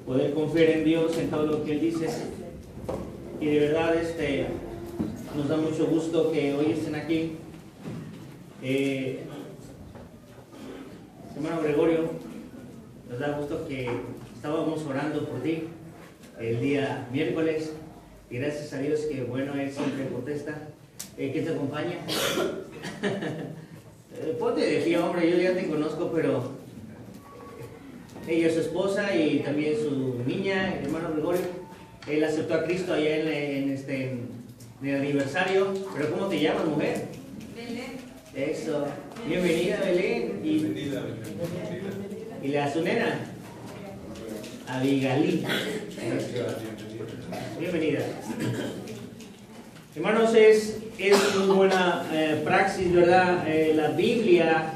poder confiar en Dios, en todo lo que Él dice. Y de verdad nos da mucho gusto que hoy estén aquí. Hermano Gregorio, nos da gusto que estábamos orando por ti el día miércoles y gracias a Dios que bueno, Él siempre contesta. ¿Qué te acompaña? Ponte de pie, hombre, yo ya te conozco, pero ella es su esposa y también su niña, el hermano Gregorio. Él aceptó a Cristo allá en el aniversario. ¿Pero cómo te llamas, mujer? Belén. Eso. Bienvenida, Belén. Bienvenida. ¿Y la su nena? Abigail. Bienvenida. Hermanos, es muy buena praxis, ¿verdad? La Biblia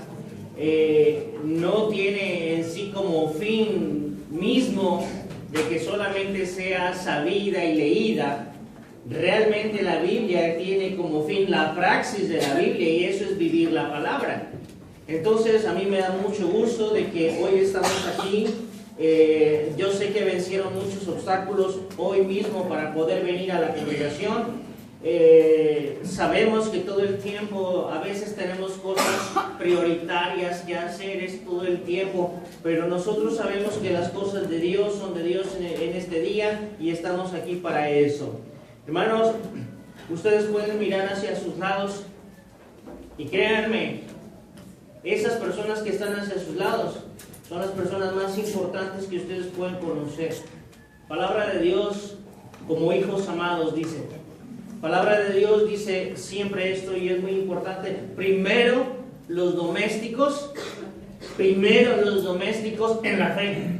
no tiene en sí como fin mismo de que solamente sea sabida y leída. Realmente la Biblia tiene como fin la praxis de la Biblia y eso es vivir la palabra. Entonces a mí me da mucho gusto de que hoy estamos aquí. Yo sé que vencieron muchos obstáculos hoy mismo para poder venir a la congregación. Sabemos que todo el tiempo a veces tenemos cosas prioritarias que hacer, es todo el tiempo, pero nosotros sabemos que las cosas de Dios son de Dios en este día y estamos aquí para eso. Hermanos, ustedes pueden mirar hacia sus lados y créanme, esas personas que están hacia sus lados son las personas más importantes que ustedes pueden conocer. Palabra de Dios como hijos amados dice. Palabra de Dios dice siempre esto y es muy importante. Primero los domésticos en la fe.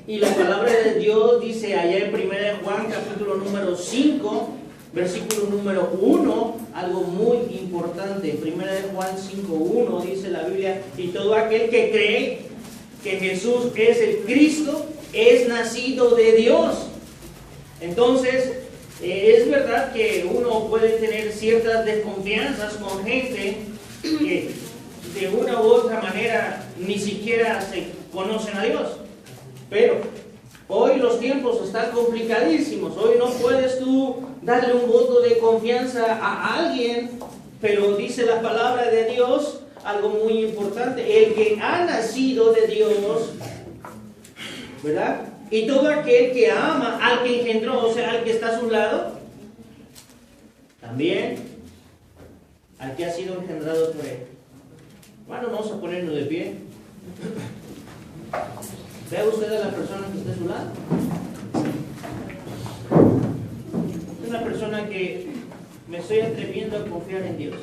Y la palabra de Dios dice allá en 1 Juan capítulo número 5, versículo número 1, algo muy importante. 1 Juan 5:1 dice la Biblia, y todo aquel que cree que Jesús es el Cristo es nacido de Dios. Entonces, es verdad que uno puede tener ciertas desconfianzas con gente que de una u otra manera ni siquiera se conocen a Dios. Pero hoy los tiempos están complicadísimos. Hoy no puedes tú darle un voto de confianza a alguien, pero dice la palabra de Dios algo muy importante. El que ha nacido de Dios, ¿verdad? Y todo aquel que ama al que engendró, o sea, al que está a su lado, también al que ha sido engendrado por él. Bueno, vamos a ponernos de pie. ¿Ve usted a la persona que está a su lado? Es una persona que me estoy atreviendo a confiar en Dios.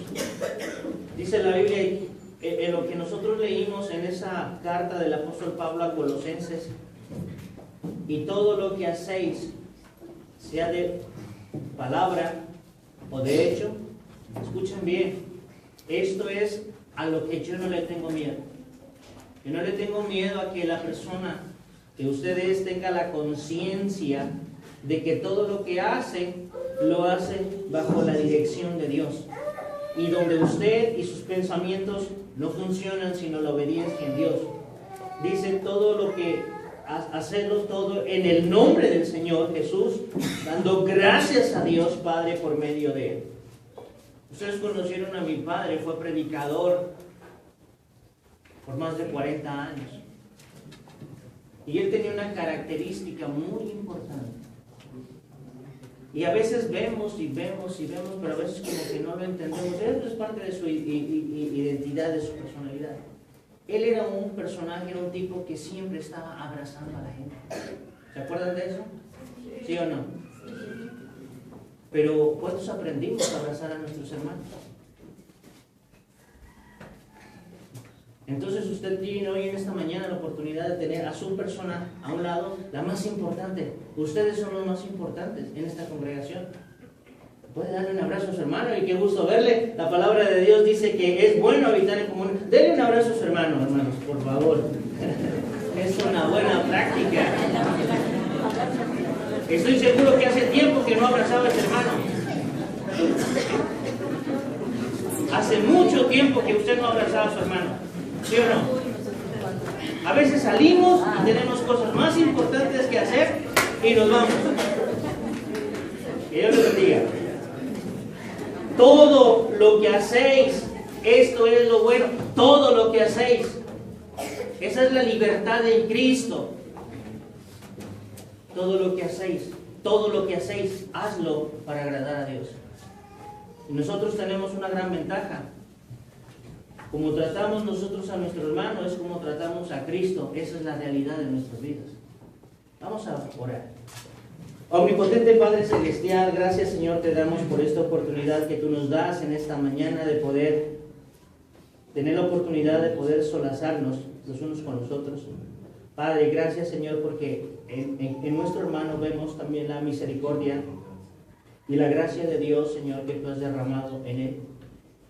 Dice la Biblia, en lo que nosotros leímos en esa carta del apóstol Pablo a Colosenses, y todo lo que hacéis, sea de palabra o de hecho, escuchen bien, esto es a lo que yo no le tengo miedo. Yo no le tengo miedo a que la persona que ustedes tenga la conciencia de que todo lo que hace, lo hace bajo la dirección de Dios. Y donde usted y sus pensamientos no funcionan sino la obediencia en Dios. Dice todo lo que hacerlo todo en el nombre del Señor Jesús, dando gracias a Dios Padre por medio de Él. Ustedes conocieron a mi padre, fue predicador por más de 40 años. Y él tenía una característica muy importante. Y a veces vemos, pero a veces como que no lo entendemos. Esto es parte de su identidad, de su personalidad. Él era un personaje, era un tipo que siempre estaba abrazando a la gente. ¿Se acuerdan de eso? ¿Sí o no? Pero ¿cuántos aprendimos a abrazar a nuestros hermanos? Entonces usted tiene hoy en esta mañana la oportunidad de tener a su persona a un lado, la más importante. Ustedes son los más importantes en esta congregación. Puede darle un abrazo a su hermano y qué gusto verle. La palabra de Dios dice que es bueno habitar en comunión. Denle un abrazo a su hermano, hermanos, por favor. Es una buena práctica. Estoy seguro que hace tiempo que no abrazaba a su hermano. Hace mucho tiempo que usted no abrazaba a su hermano. ¿Sí o no? A veces salimos y tenemos cosas más importantes que hacer y nos vamos. Que Dios les bendiga. Todo lo que hacéis, esto es lo bueno, todo lo que hacéis. Esa es la libertad en Cristo. Todo lo que hacéis, hazlo para agradar a Dios. Y nosotros tenemos una gran ventaja. Como tratamos nosotros a nuestro hermano, es como tratamos a Cristo. Esa es la realidad de nuestras vidas. Vamos a orar. Omnipotente Padre Celestial, gracias Señor te damos por esta oportunidad que tú nos das en esta mañana de poder tener la oportunidad de poder solazarnos los unos con los otros. Padre, gracias Señor porque en nuestro hermano vemos también la misericordia y la gracia de Dios, Señor, que tú has derramado en él.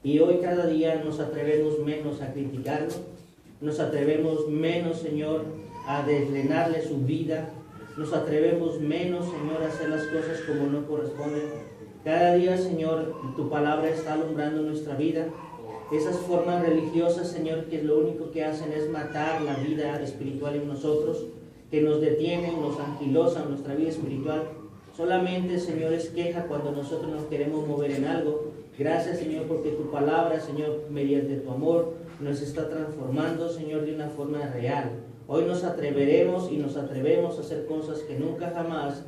Y hoy cada día nos atrevemos menos a criticarlo, nos atrevemos menos, Señor, a deslenarle su vida, nos atrevemos menos, Señor, a hacer las cosas como no corresponden. Cada día, Señor, tu palabra está alumbrando nuestra vida. Esas formas religiosas, Señor, que lo único que hacen es matar la vida espiritual en nosotros, que nos detienen, nos anquilosan nuestra vida espiritual. Solamente, Señor, es queja cuando nosotros nos queremos mover en algo. Gracias, Señor, porque tu palabra, Señor, mediante tu amor, nos está transformando, Señor, de una forma real. Hoy nos atreveremos y nos atrevemos a hacer cosas que nunca jamás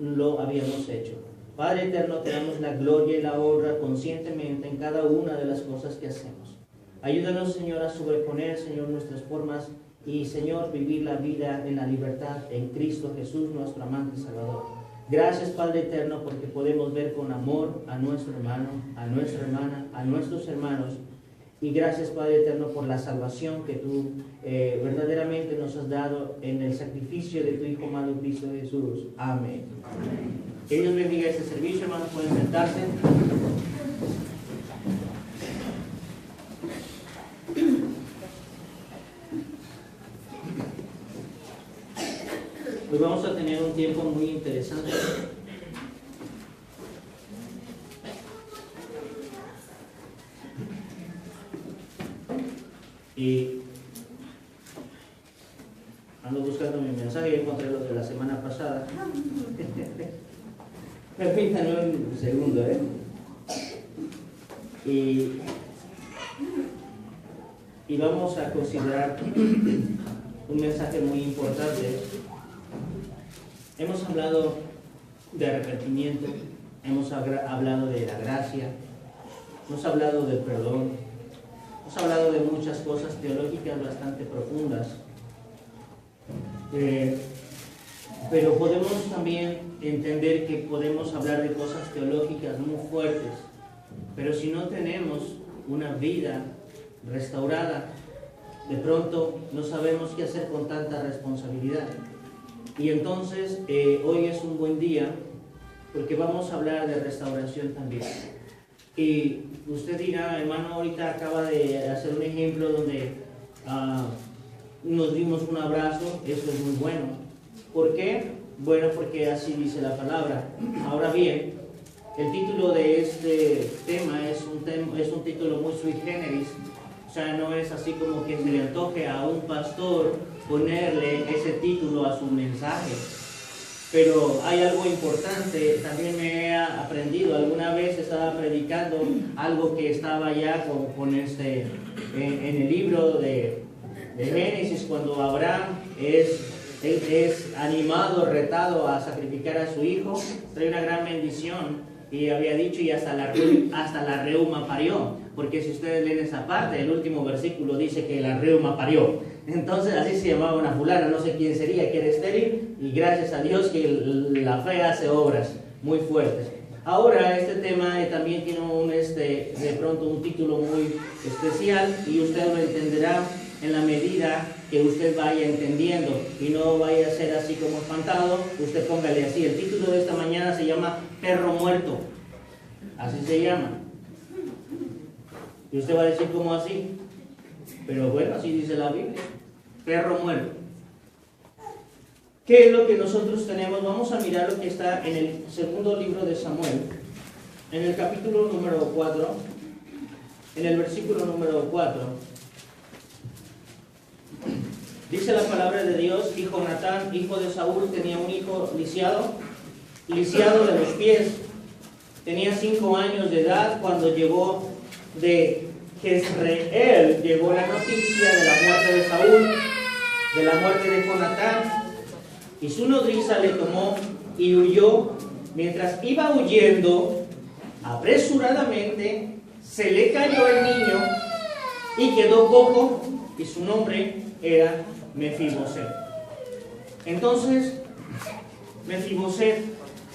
lo habíamos hecho. Padre eterno, te damos la gloria y la honra conscientemente en cada una de las cosas que hacemos. Ayúdanos, Señor, a sobreponer, Señor, nuestras formas y, Señor, vivir la vida en la libertad en Cristo Jesús, nuestro amante Salvador. Gracias, Padre eterno, porque podemos ver con amor a nuestro hermano, a nuestra hermana, a nuestros hermanos. Y gracias, Padre eterno, por la salvación que tú verdaderamente nos has dado en el sacrificio de tu Hijo amado Cristo Jesús. Amén. Amén. Que Dios bendiga este servicio, hermanos. Pueden sentarse. Hoy vamos a tener un tiempo muy interesante. Y ando buscando mi mensaje y encontré lo de la semana pasada. Permítanme un segundo, Y vamos a considerar un mensaje muy importante. Hemos hablado de arrepentimiento, hemos hablado de la gracia, hemos hablado del perdón, hemos hablado de muchas cosas teológicas bastante profundas. Pero podemos también entender que podemos hablar de cosas teológicas muy fuertes, pero si no tenemos una vida restaurada, de pronto no sabemos qué hacer con tanta responsabilidad. Y entonces hoy es un buen día porque vamos a hablar de restauración también. Y usted dirá, hermano, ahorita acaba de hacer un ejemplo donde nos dimos un abrazo, eso es muy bueno. ¿Por qué? Bueno, porque así dice la palabra. Ahora bien, el título de este tema es un título muy sui generis. O sea, no es así como que se le antoje a un pastor ponerle ese título a su mensaje. Pero hay algo importante, también me he aprendido. Alguna vez estaba predicando algo que estaba ya en el libro de Génesis, cuando Abraham es animado, retado a sacrificar a su hijo, trae una gran bendición. Y había dicho, y hasta la reuma parió. Porque si ustedes leen esa parte, el último versículo dice que la reuma parió. Entonces así se llamaba una fulana, no sé quién sería, que era estéril. Y gracias a Dios que la fe hace obras muy fuertes. Ahora este tema también tiene de pronto un título muy especial. Y usted lo entenderá en la medida que usted vaya entendiendo y no vaya a ser así como espantado. Usted póngale así, el título de esta mañana se llama Perro Muerto, así se llama. Y usted va a decir, ¿cómo así? Pero bueno, así dice la Biblia, perro muerto. ¿Qué es lo que nosotros tenemos? Vamos a mirar lo que está en el segundo libro de Samuel, en el capítulo número 4, en el versículo número 4. Dice la palabra de Dios, y Jonatán, hijo de Saúl, tenía un hijo lisiado de los pies. Tenía 5 años de edad cuando llegó de Jezreel, llegó la noticia de la muerte de Saúl, de la muerte de Jonatán, y su nodriza le tomó y huyó. Mientras iba huyendo, apresuradamente, se le cayó el niño y quedó cojo, y su nombre era Mefiboset. Entonces, Mefiboset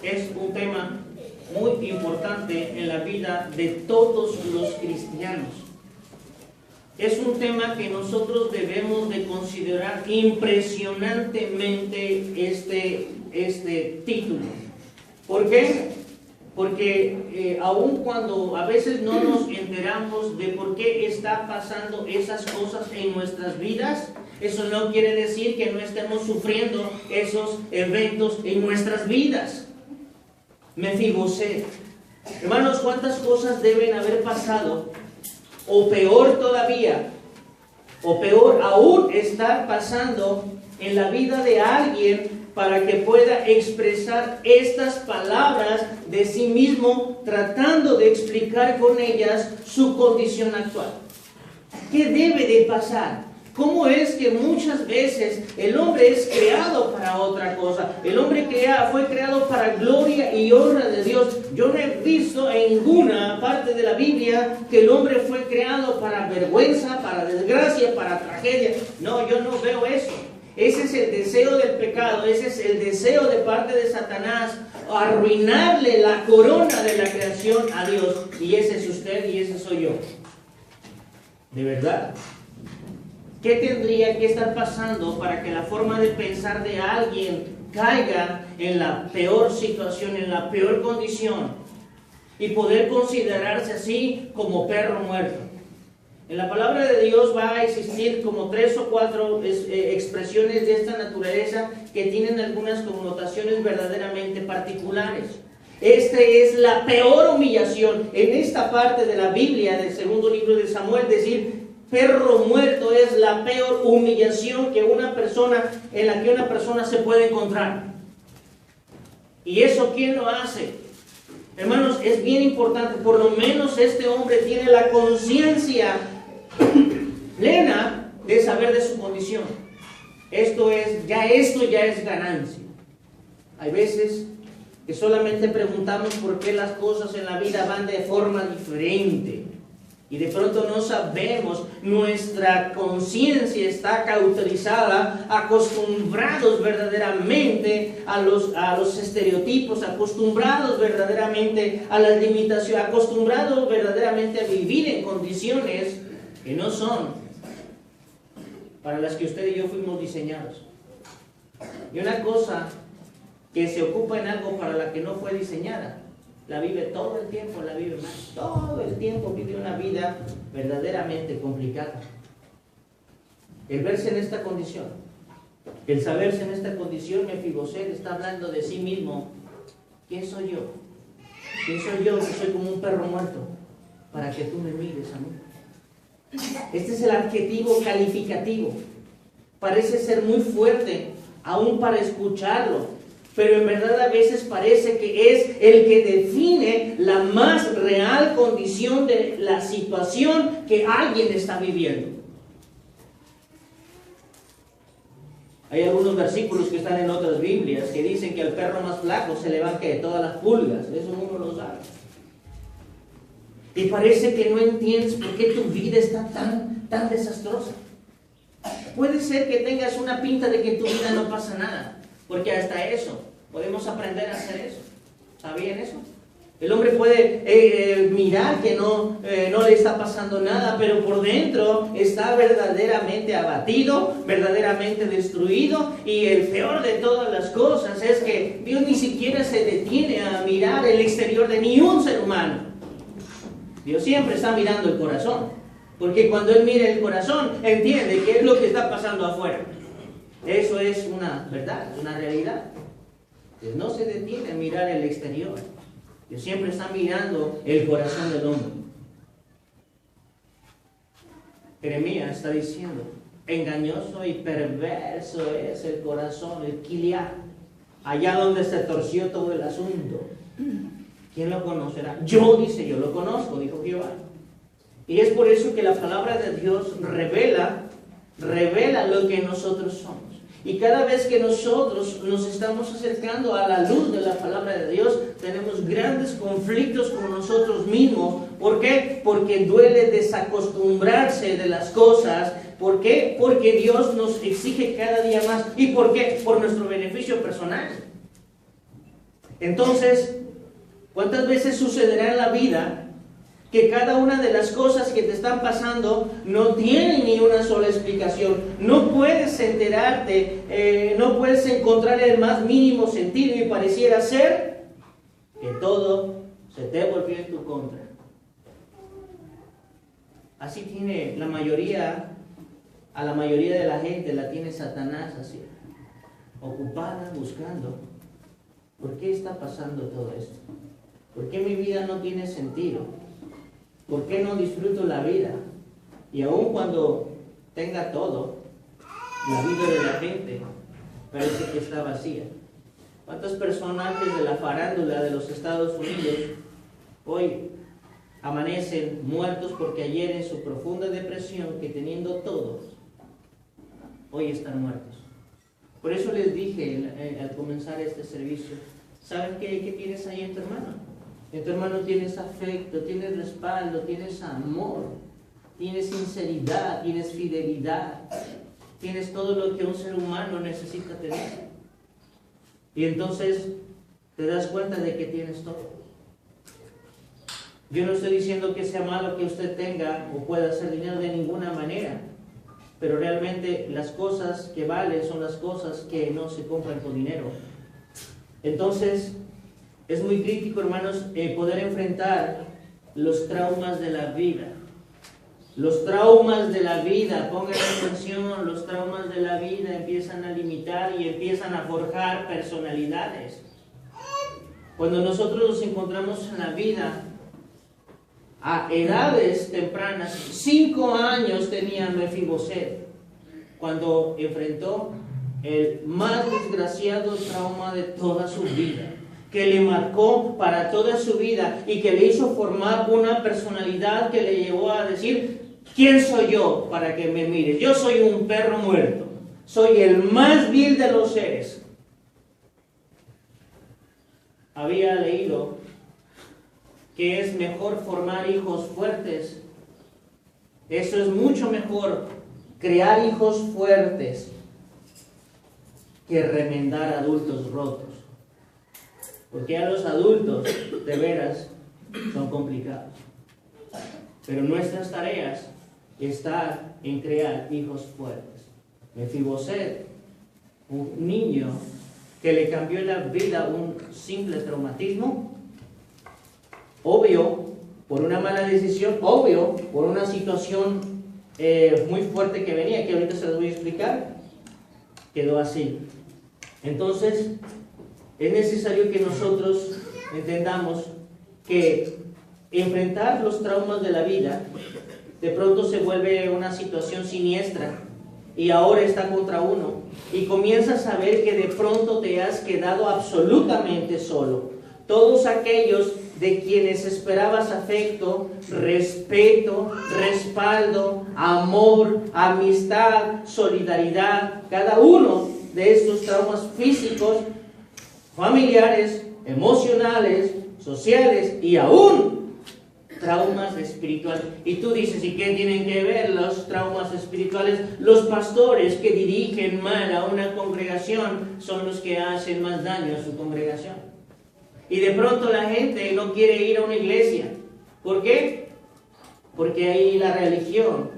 es un tema muy importante en la vida de todos los cristianos. Es un tema que nosotros debemos de considerar impresionantemente este título. ¿Por qué? Porque aun cuando a veces no nos enteramos de por qué está pasando esas cosas en nuestras vidas, eso no quiere decir que no estemos sufriendo esos eventos en nuestras vidas. Mefiboset. Hermanos, ¿cuántas cosas deben haber pasado? O peor todavía, o peor aún, estar pasando en la vida de alguien para que pueda expresar estas palabras de sí mismo, tratando de explicar con ellas su condición actual. ¿Qué debe de pasar? ¿Cómo es que muchas veces el hombre es creado para otra cosa? El hombre fue creado para gloria y honra de Dios. Yo no he visto en ninguna parte de la Biblia que el hombre fue creado para vergüenza, para desgracia, para tragedia. No, yo no veo eso. Ese es el deseo del pecado, ese es el deseo de parte de Satanás, arruinarle la corona de la creación a Dios. Y ese es usted y ese soy yo. ¿De verdad? ¿Qué tendría que estar pasando para que la forma de pensar de alguien caiga en la peor situación, en la peor condición, y poder considerarse así como perro muerto? En la palabra de Dios va a existir como 3 o 4 expresiones de esta naturaleza que tienen algunas connotaciones verdaderamente particulares. Esta es la peor humillación en esta parte de la Biblia, del segundo libro de Samuel. Decir perro muerto es la peor humillación en la que una persona se puede encontrar. ¿Y eso quién lo hace? Hermanos, es bien importante. Por lo menos este hombre tiene la conciencia plena de saber de su condición. Esto ya es ganancia. Hay veces que solamente preguntamos por qué las cosas en la vida van de forma diferente. Y de pronto no sabemos, nuestra conciencia está cauterizada, acostumbrados verdaderamente a los estereotipos, acostumbrados verdaderamente a las limitaciones, acostumbrados verdaderamente a vivir en condiciones que no son para las que usted y yo fuimos diseñados. Y una cosa que se ocupa en algo para la que no fue diseñada, la vive todo el tiempo, la vive mal. Todo el tiempo vive una vida verdaderamente complicada. El verse en esta condición, el saberse en esta condición, Mefiboset está hablando de sí mismo. ¿Quién soy yo? ¿Quién soy yo que soy como un perro muerto para que tú me mires a mí? Este es el adjetivo calificativo. Parece ser muy fuerte, aún para escucharlo. Pero en verdad a veces parece que es el que define la más real condición de la situación que alguien está viviendo. Hay algunos versículos que están en otras Biblias que dicen que al perro más flaco se le van que todas las pulgas. Eso uno lo sabe. Y parece que no entiendes por qué tu vida está tan desastrosa. Puede ser que tengas una pinta de que en tu vida no pasa nada. Porque hasta eso, podemos aprender a hacer eso. ¿Está bien eso? El hombre puede mirar que no le está pasando nada, pero por dentro está verdaderamente abatido, verdaderamente destruido. Y el peor de todas las cosas es que Dios ni siquiera se detiene a mirar el exterior de ni un ser humano. Dios siempre está mirando el corazón. Porque cuando Él mira el corazón, entiende qué es lo que está pasando afuera. Eso es una verdad, una realidad. Dios no se detiene a mirar el exterior. Dios siempre está mirando el corazón del hombre. Jeremías está diciendo, engañoso y perverso es el corazón, el Kiliá, allá donde se torció todo el asunto. ¿Quién lo conocerá? Yo, dice, yo lo conozco, dijo Jehová. Y es por eso que la palabra de Dios revela lo que nosotros somos. Y cada vez que nosotros nos estamos acercando a la luz de la palabra de Dios, tenemos grandes conflictos con nosotros mismos. ¿Por qué? Porque duele desacostumbrarse de las cosas. ¿Por qué? Porque Dios nos exige cada día más. ¿Y por qué? Por nuestro beneficio personal. Entonces, ¿cuántas veces sucederá en la vida que cada una de las cosas que te están pasando no tiene ni una sola explicación? No puedes enterarte, no puedes encontrar el más mínimo sentido y pareciera ser que todo se te volvió en tu contra. Así tiene a la mayoría de la gente la tiene Satanás así, ocupada buscando. ¿Por qué está pasando todo esto? ¿Por qué mi vida no tiene sentido? ¿Por qué no disfruto la vida? Y aun cuando tenga todo, la vida de la gente parece que está vacía. ¿Cuántos personajes de la farándula de los Estados Unidos hoy amanecen muertos porque ayer en su profunda depresión, que teniendo todo, hoy están muertos? Por eso les dije al comenzar este servicio, ¿saben qué tienes ahí en tu hermano? En tu hermano tienes afecto, tienes respaldo, tienes amor, tienes sinceridad, tienes fidelidad, tienes todo lo que un ser humano necesita tener. Y entonces te das cuenta de que tienes todo. Yo no estoy diciendo que sea malo que usted tenga o pueda hacer dinero de ninguna manera, pero realmente las cosas que valen son las cosas que no se compran con dinero. Entonces, es muy crítico, hermanos, poder enfrentar los traumas de la vida. Los traumas de la vida, pongan atención, los traumas de la vida empiezan a limitar y empiezan a forjar personalidades. Cuando nosotros nos encontramos en la vida, a edades tempranas, 5 años tenía Mefiboset, cuando enfrentó el más desgraciado trauma de toda su vida, que le marcó para toda su vida y que le hizo formar una personalidad que le llevó a decir: ¿quién soy yo para que me mires? Yo soy un perro muerto, soy el más vil de los seres. Había leído que es mejor formar hijos fuertes. Eso es mucho mejor, crear hijos fuertes, que remendar adultos rotos. Porque a los adultos, de veras, son complicados. Pero nuestras tareas están en crear hijos fuertes. Mefiboset, un niño que le cambió la vida un simple traumatismo, obvio, por una mala decisión, obvio, por una situación muy fuerte que venía, que ahorita se los voy a explicar, quedó así. Entonces, es necesario que nosotros entendamos que enfrentar los traumas de la vida de pronto se vuelve una situación siniestra y ahora está contra uno y comienzas a ver que de pronto te has quedado absolutamente solo. Todos aquellos de quienes esperabas afecto, respeto, respaldo, amor, amistad, solidaridad, cada uno de estos traumas físicos, familiares, emocionales, sociales y aún traumas espirituales. Y tú dices, ¿y qué tienen que ver los traumas espirituales? Los pastores que dirigen mal a una congregación son los que hacen más daño a su congregación. Y de pronto la gente no quiere ir a una iglesia. ¿Por qué? Porque ahí la religión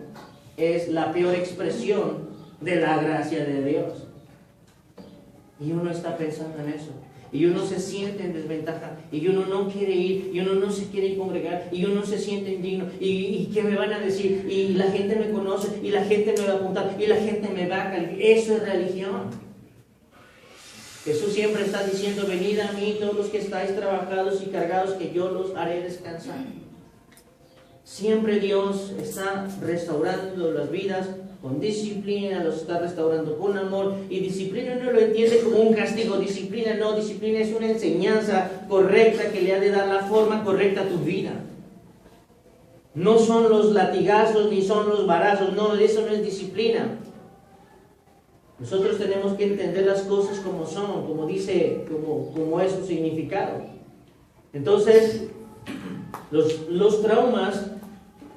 es la peor expresión de la gracia de Dios. Y uno está pensando en eso. Y uno se siente en desventaja. Y uno no quiere ir. Y uno no se quiere congregar. Y uno se siente indigno. ¿Y qué me van a decir? Y la gente me conoce. Y la gente me va a apuntar. Y la gente me va a calificar. Eso es religión. Jesús siempre está diciendo: venid a mí todos los que estáis trabajados y cargados, que yo los haré descansar. Siempre Dios está restaurando las vidas con disciplina, los está restaurando con amor. Y disciplina no lo entiende como un castigo. Disciplina no, disciplina es una enseñanza correcta que le ha de dar la forma correcta a tu vida. No son los latigazos ni son los varazos, no, eso no es disciplina. Nosotros tenemos que entender las cosas como son, como dice, como es su significado. Entonces, los traumas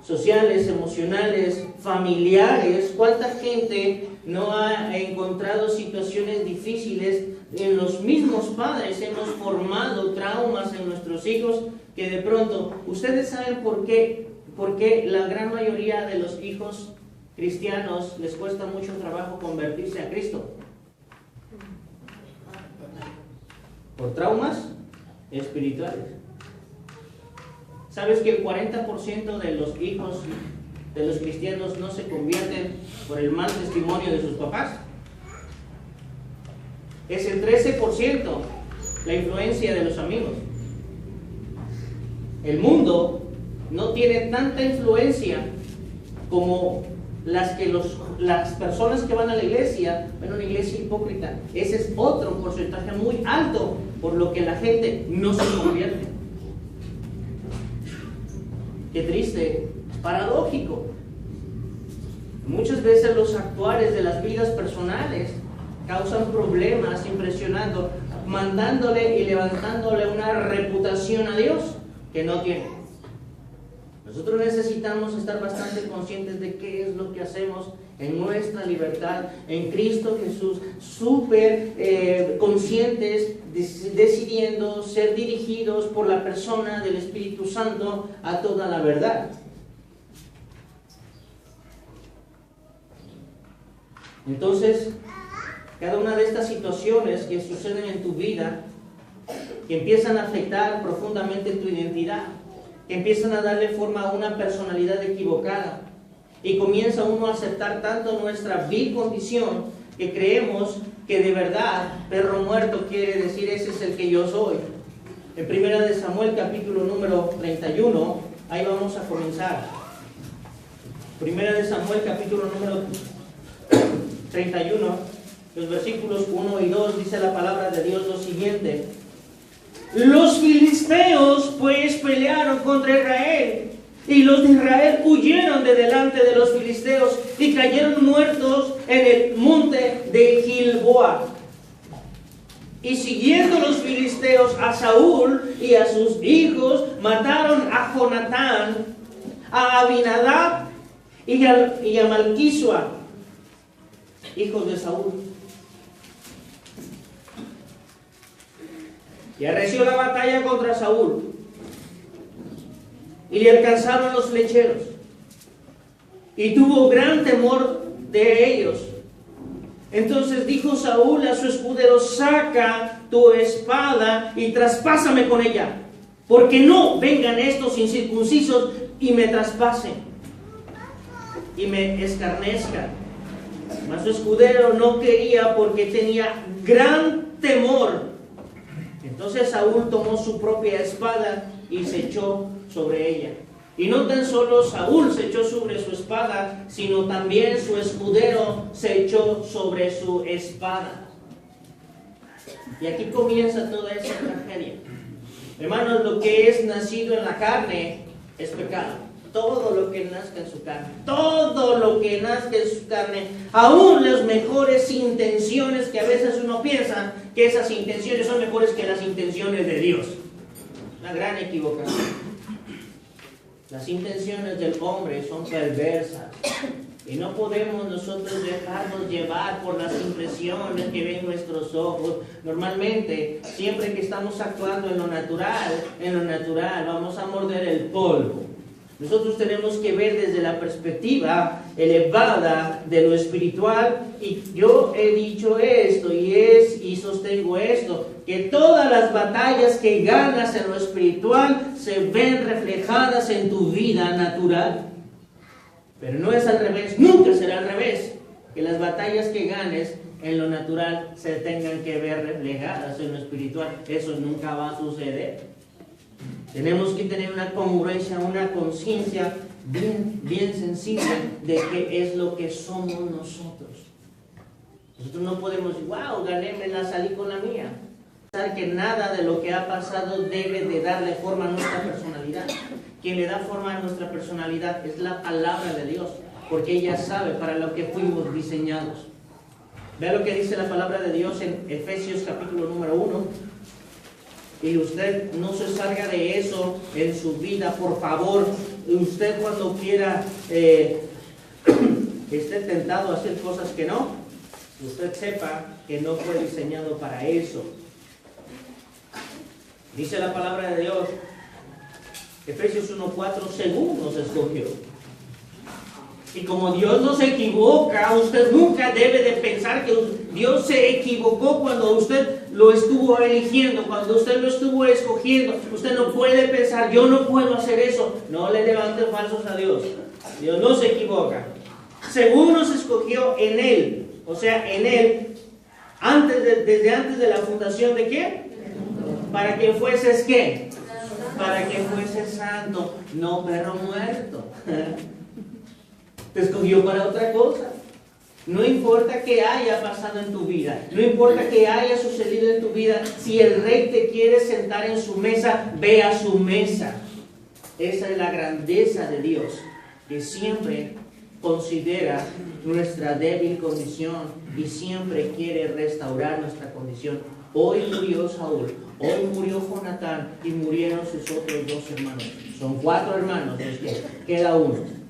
sociales, emocionales, familiares, ¿cuánta gente no ha encontrado situaciones difíciles? En los mismos padres hemos formado traumas en nuestros hijos que de pronto, ¿ustedes saben por qué la gran mayoría de los hijos cristianos les cuesta mucho trabajo convertirse a Cristo? Por traumas espirituales. ¿Sabes que el 40% de los hijos de los cristianos no se convierten por el mal testimonio de sus papás? Es el 13% la influencia de los amigos. El mundo no tiene tanta influencia como las personas que van a la iglesia, ven una iglesia hipócrita. Ese es otro porcentaje muy alto por lo que la gente no se convierte. Qué triste, paradójico. Muchas veces los actuales de las vidas personales causan problemas impresionando, mandándole y levantándole una reputación a Dios que no tiene. Nosotros necesitamos estar bastante conscientes de qué es lo que hacemos en nuestra libertad, en Cristo Jesús, súper conscientes, decidiendo ser dirigidos por la persona del Espíritu Santo a toda la verdad. Entonces, cada una de estas situaciones que suceden en tu vida, que empiezan a afectar profundamente tu identidad, que empiezan a darle forma a una personalidad equivocada, y comienza uno a aceptar tanto nuestra vil condición que creemos que de verdad perro muerto quiere decir ese es el que yo soy. En 1 de Samuel capítulo número 31, ahí vamos a comenzar. 1 de Samuel capítulo número 31, los versículos 1 y 2, dice la palabra de Dios lo siguiente: los filisteos pues pelearon contra Israel, y los de Israel huyeron de delante de los filisteos y cayeron muertos en el monte de Gilboa. Y siguiendo los filisteos a Saúl y a sus hijos, mataron a Jonatán, a Abinadab y a Malquisua, hijos de Saúl. Y arreció la batalla contra Saúl, y le alcanzaron los flecheros, y tuvo gran temor de ellos. Entonces dijo Saúl a su escudero: saca tu espada y traspásame con ella, porque no vengan estos incircuncisos y me traspasen y me escarnezcan. Mas su escudero no quería, porque tenía gran temor. Entonces Saúl tomó su propia espada y se echó sobre ella. Y no tan solo Saúl se echó sobre su espada, sino también su escudero se echó sobre su espada. Y aquí comienza toda esa tragedia. Hermanos, lo que es nacido en la carne es pecado. Todo lo que nazca en su carne, todo lo que nazca en su carne, aún las mejores intenciones, que a veces uno piensa que esas intenciones son mejores que las intenciones de Dios. Una gran equivocación. Las intenciones del hombre son perversas y no podemos nosotros dejarnos llevar por las impresiones que ven nuestros ojos. Normalmente, siempre que estamos actuando en lo natural vamos a morder el polvo. Nosotros tenemos que ver desde la perspectiva elevada de lo espiritual, y yo he dicho esto y sostengo esto, que todas las batallas que ganas en lo espiritual se ven reflejadas en tu vida natural. Pero no es al revés, nunca será al revés, que las batallas que ganes en lo natural se tengan que ver reflejadas en lo espiritual. Eso nunca va a suceder. Tenemos que tener una congruencia, una conciencia bien sensible de qué es lo que somos nosotros. Nosotros no podemos decir, wow, gané, me la salí con la mía. Pensar que nada de lo que ha pasado debe de darle forma a nuestra personalidad. Quien le da forma a nuestra personalidad es la palabra de Dios, porque ella sabe para lo que fuimos diseñados. Vea lo que dice la palabra de Dios en Efesios capítulo número 1. Y usted no se salga de eso en su vida, por favor. Usted cuando quiera esté tentado a hacer cosas que no, usted sepa que no fue diseñado para eso. Dice la palabra de Dios, Efesios 1:4, según nos escogió. Y como Dios no se equivoca, usted nunca debe de pensar que Dios se equivocó cuando usted lo estuvo eligiendo, cuando usted lo estuvo escogiendo. Usted no puede pensar, yo no puedo hacer eso. No le levante falsos a Dios. Dios no se equivoca. Según nos escogió en Él, o sea, en Él, desde antes de la fundación de ¿qué? Para que fueses ¿qué? Para que fueses santo, no perro muerto. Te escogió para otra cosa. No importa qué haya pasado en tu vida, no importa qué haya sucedido en tu vida, si el rey te quiere sentar en su mesa, ve a su mesa. Esa es la grandeza de Dios, que siempre considera nuestra débil condición y siempre quiere restaurar nuestra condición. Hoy murió Saúl, hoy murió Jonatán y murieron sus otros 2 hermanos. Son 4 hermanos, los que queda uno.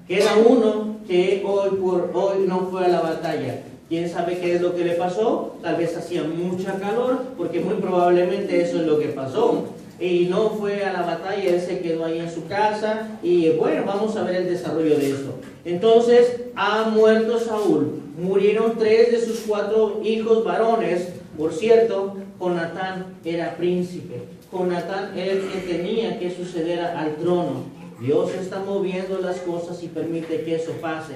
Queda uno que hoy no fue a la batalla. ¿Quién sabe qué es lo que le pasó? Tal vez hacía mucha calor, porque muy probablemente eso es lo que pasó. Y no fue a la batalla, él se quedó ahí en su casa. Y bueno, vamos a ver el desarrollo de esto. Entonces, ha muerto Saúl. Murieron 3 de sus 4 hijos varones. Por cierto, Jonatán era príncipe. Jonatán era el que tenía que suceder al trono. Dios está moviendo las cosas y permite que eso pase.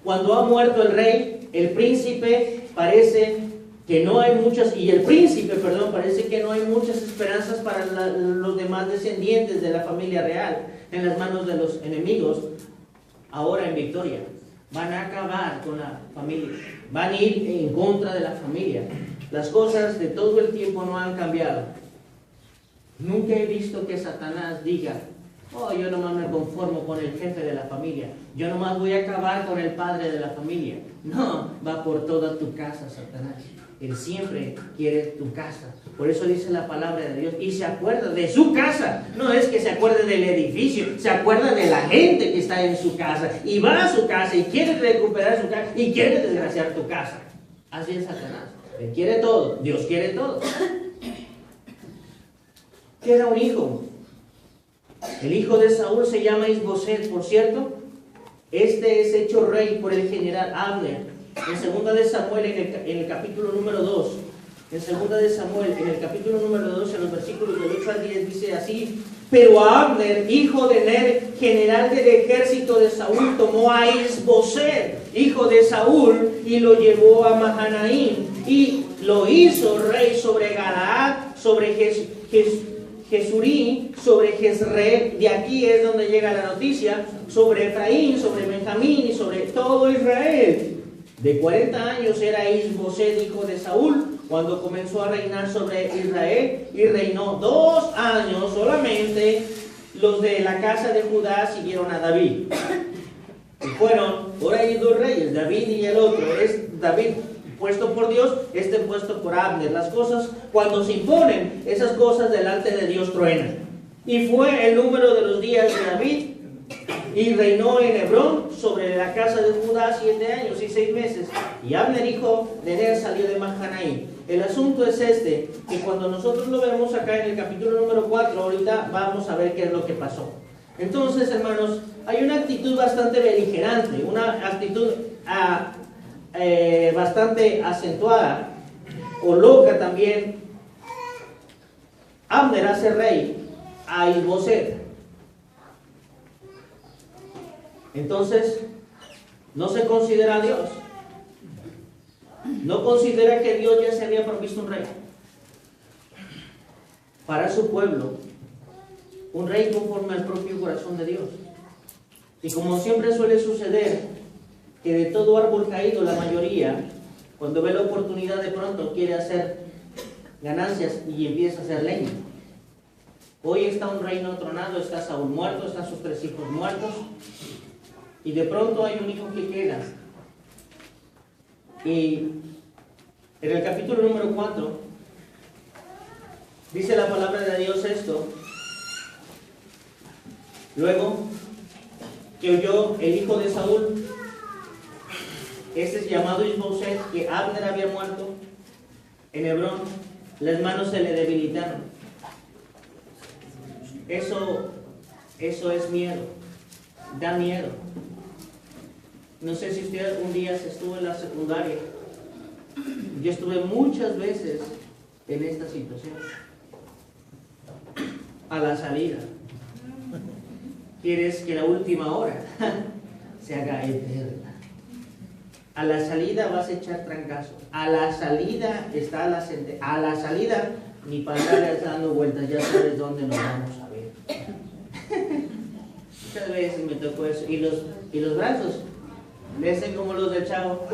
Cuando ha muerto el rey, el príncipe parece que no hay muchas, parece que no hay muchas esperanzas para los demás descendientes de la familia real en las manos de los enemigos. Ahora en victoria, van a acabar con la familia, van a ir en contra de la familia. Las cosas de todo el tiempo no han cambiado. Nunca he visto que Satanás diga, oh, yo nomás me conformo con el jefe de la familia. Yo nomás voy a acabar con el padre de la familia. No, va por toda tu casa, Satanás. Él siempre quiere tu casa. Por eso dice la palabra de Dios. Y se acuerda de su casa. No es que se acuerde del edificio. Se acuerda de la gente que está en su casa. Y va a su casa y quiere recuperar su casa. Y quiere desgraciar tu casa. Así es Satanás. Él quiere todo. Dios quiere todo. Queda un hijo. El hijo de Saúl se llama Isboset, por cierto. Este es hecho rey por el general Abner. En 2 de Samuel, en el capítulo número 2. En 2 de Samuel, en el capítulo número 2, en los versículos del 8 al 10, dice así: pero Abner, hijo de Ner, general del ejército de Saúl, tomó a Isboset, hijo de Saúl, y lo llevó a Mahanaim. Y lo hizo rey sobre Galaad, sobre Jesurí, sobre Jezreel, de aquí es donde llega la noticia, sobre Efraín, sobre Benjamín y sobre todo Israel. De 40 años era Isboset, hijo de Saúl, cuando comenzó a reinar sobre Israel, y reinó 2 años solamente. Los de la casa de Judá siguieron a David. Y fueron por ahí 2 reyes, David y el otro. Es David puesto por Dios, puesto por Abner. Las cosas, cuando se imponen, esas cosas delante de Dios truenan. Y fue el número de los días de David, y reinó en Hebrón sobre la casa de Judá 7 años y 6 meses. Y Abner, hijo de Ner, salió de Mahanaim. El asunto es que cuando nosotros lo vemos acá en el capítulo número 4, ahorita vamos a ver qué es lo que pasó. Entonces, hermanos, hay una actitud bastante beligerante, una actitud bastante acentuada o loca también. Abner hace rey a Isboset. Entonces, no se considera a Dios. No considera que Dios ya se había provisto un rey para su pueblo, un rey conforme al propio corazón de Dios. Y como siempre suele suceder, que de todo árbol caído la mayoría, cuando ve la oportunidad de pronto quiere hacer ganancias y empieza a hacer leña. Hoy está un reino tronado, está Saúl muerto, están sus 3 hijos muertos, y de pronto hay un hijo que queda. Y en el capítulo número 4 dice la palabra de Dios esto: luego que oyó el hijo de Saúl, este es llamado Isboset, que Abner había muerto en Hebrón, las manos se le debilitaron. Eso es miedo, da miedo. No sé si usted un día estuvo en la secundaria. Yo estuve muchas veces en esta situación. A la salida, quieres que la última hora se haga eterna. A la salida vas a echar trancazo. A la salida está la sentencia. A la salida ni para estar dando vueltas, ya sabes dónde nos vamos a ver. Muchas veces me tocó eso. Y los brazos, le hacen como los del Chavo,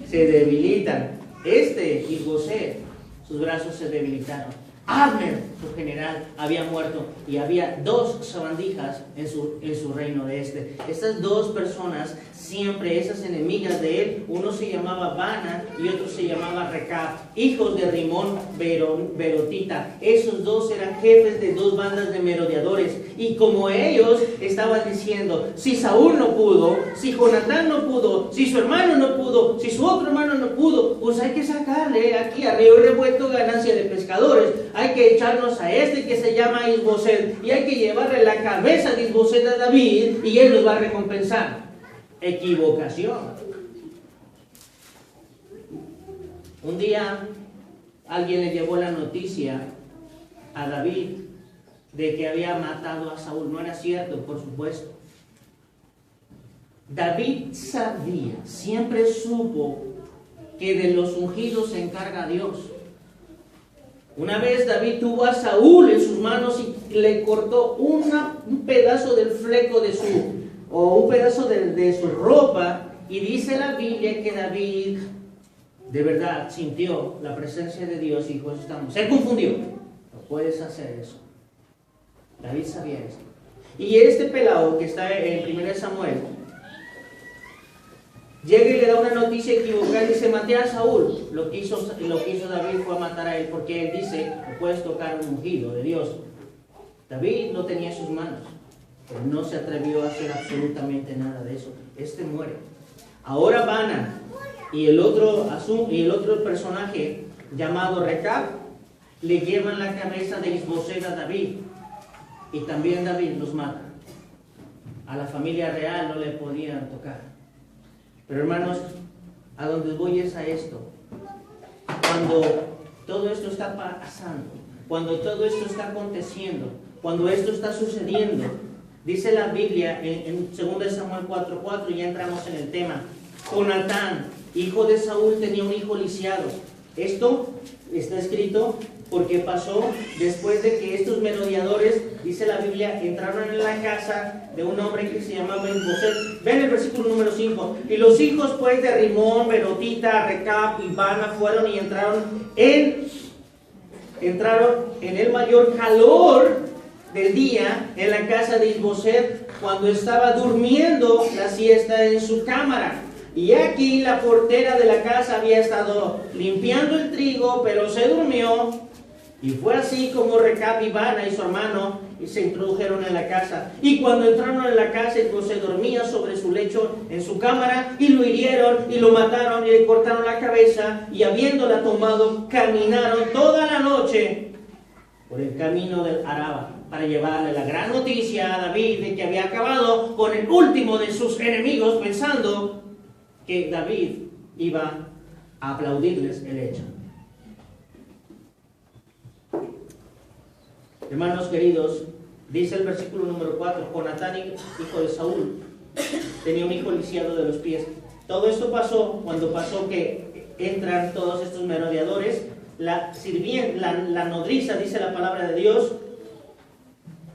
se debilitan. Isboset, sus brazos se debilitaron. Abner, su general, había muerto y había 2 sabandijas en su reino de este. Estas 2 personas, siempre esas enemigas de él, uno se llamaba Bana y otro se llamaba Recab, hijos de Rimón Berotita. Esos 2 eran jefes de 2 bandas de merodeadores. Y como ellos estaban diciendo, si Saúl no pudo, si Jonatán no pudo, si su hermano no pudo, si su otro hermano no pudo, pues hay que sacarle aquí a río revuelto ganancia de pescadores. Hay que echarnos a este que se llama Isboset y hay que llevarle la cabeza de Isboset a David y él nos va a recompensar. Equivocación. Un día alguien le llevó la noticia a David de que había matado a Saúl. No era cierto, por supuesto. David sabía, siempre supo que de los ungidos se encarga Dios. Una vez David tuvo a Saúl en sus manos y le cortó un pedazo del fleco un pedazo de su ropa, y dice la Biblia que David de verdad sintió la presencia de Dios y dijo, se confundió. No puedes hacer eso. David sabía esto. Y este pelado que está en 1 Samuel llega y le da una noticia equivocada y dice, maté a Saúl. Lo que hizo David fue matar a él, porque él dice, no puedes tocar un ungido de Dios. David no tenía sus manos, pero no se atrevió a hacer absolutamente nada de eso. Muere. Ahora Bana y el otro personaje llamado Recab le llevan la cabeza de Isboset a David, y también David los mata. A la familia real no le podían tocar. Pero hermanos, a donde voy es a esto. Cuando todo esto está pasando, cuando todo esto está aconteciendo, cuando esto está sucediendo, dice la Biblia en 2 Samuel 4:4, ya entramos en el tema. Jonatán, hijo de Saúl, tenía un hijo lisiado. Esto está escrito porque pasó después de que estos merodeadores, dice la Biblia, entraron en la casa de un hombre que se llamaba Isboset. Ven el versículo número 5. Y los hijos pues de Rimón, Berotita, Recab y Bana fueron y entraron en el mayor calor del día en la casa de Isboset, cuando estaba durmiendo la siesta en su cámara. Y aquí la portera de la casa había estado limpiando el trigo, pero se durmió. Y fue así como Recab y Bana y su hermano se introdujeron en la casa. Y cuando entraron en la casa, Isboset dormía sobre su lecho en su cámara, y lo hirieron y lo mataron y le cortaron la cabeza, y habiéndola tomado, caminaron toda la noche por el camino del Araba para llevarle la gran noticia a David de que había acabado con el último de sus enemigos, pensando que David iba a aplaudirles el hecho. Hermanos queridos, dice el versículo número 4, Jonatán, hijo de Saúl, tenía un hijo lisiado de los pies. Todo esto pasó cuando pasó que entran todos estos merodeadores. La nodriza, dice la palabra de Dios,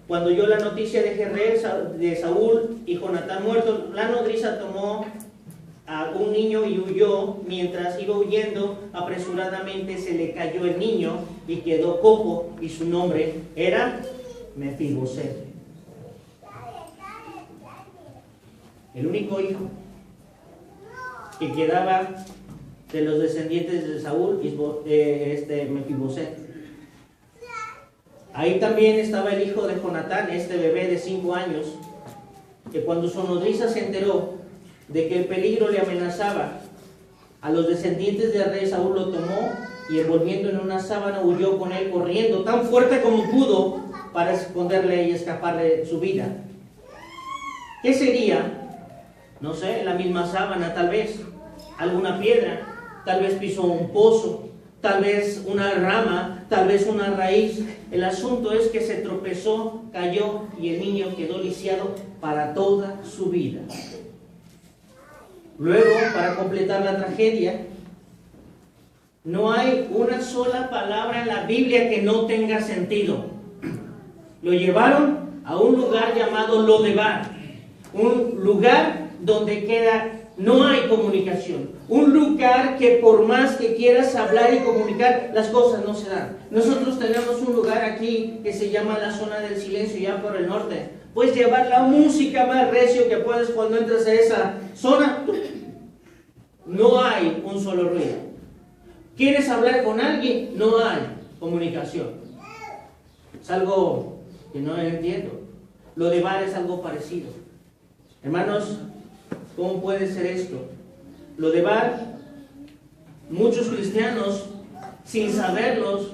cuando oyó la noticia de Jezreel, de Saúl y Jonatán muertos, la nodriza tomó a un niño y huyó. Mientras iba huyendo, apresuradamente se le cayó el niño y quedó cojo, y su nombre era Mefiboset. El único hijo que quedaba de los descendientes de Saúl, Mefiboset. Ahí también estaba el hijo de Jonatán, este bebé de 5 años, que cuando su nodriza se enteró de que el peligro le amenazaba a los descendientes del rey, Saúl lo tomó y, envolviendo en una sábana, huyó con él corriendo tan fuerte como pudo para esconderle y escaparle su vida. ¿Qué sería? No sé, la misma sábana, tal vez alguna piedra, tal vez pisó un pozo, tal vez una rama, tal vez una raíz. El asunto es que se tropezó, cayó y el niño quedó lisiado para toda su vida. Luego, para completar la tragedia, no hay una sola palabra en la Biblia que no tenga sentido. Lo llevaron a un lugar llamado Lodebar, un lugar donde no hay comunicación, un lugar que por más que quieras hablar y comunicar, las cosas no se dan. Nosotros tenemos un lugar aquí que se llama la zona del silencio, ya por el norte. Puedes llevar la música más recio que puedes cuando entras a esa zona. No hay un solo ruido. ¿Quieres hablar con alguien? No hay comunicación. Es algo que no entiendo. Lodebar es algo parecido. Hermanos, ¿cómo puede ser esto? Lodebar, muchos cristianos sin saberlos,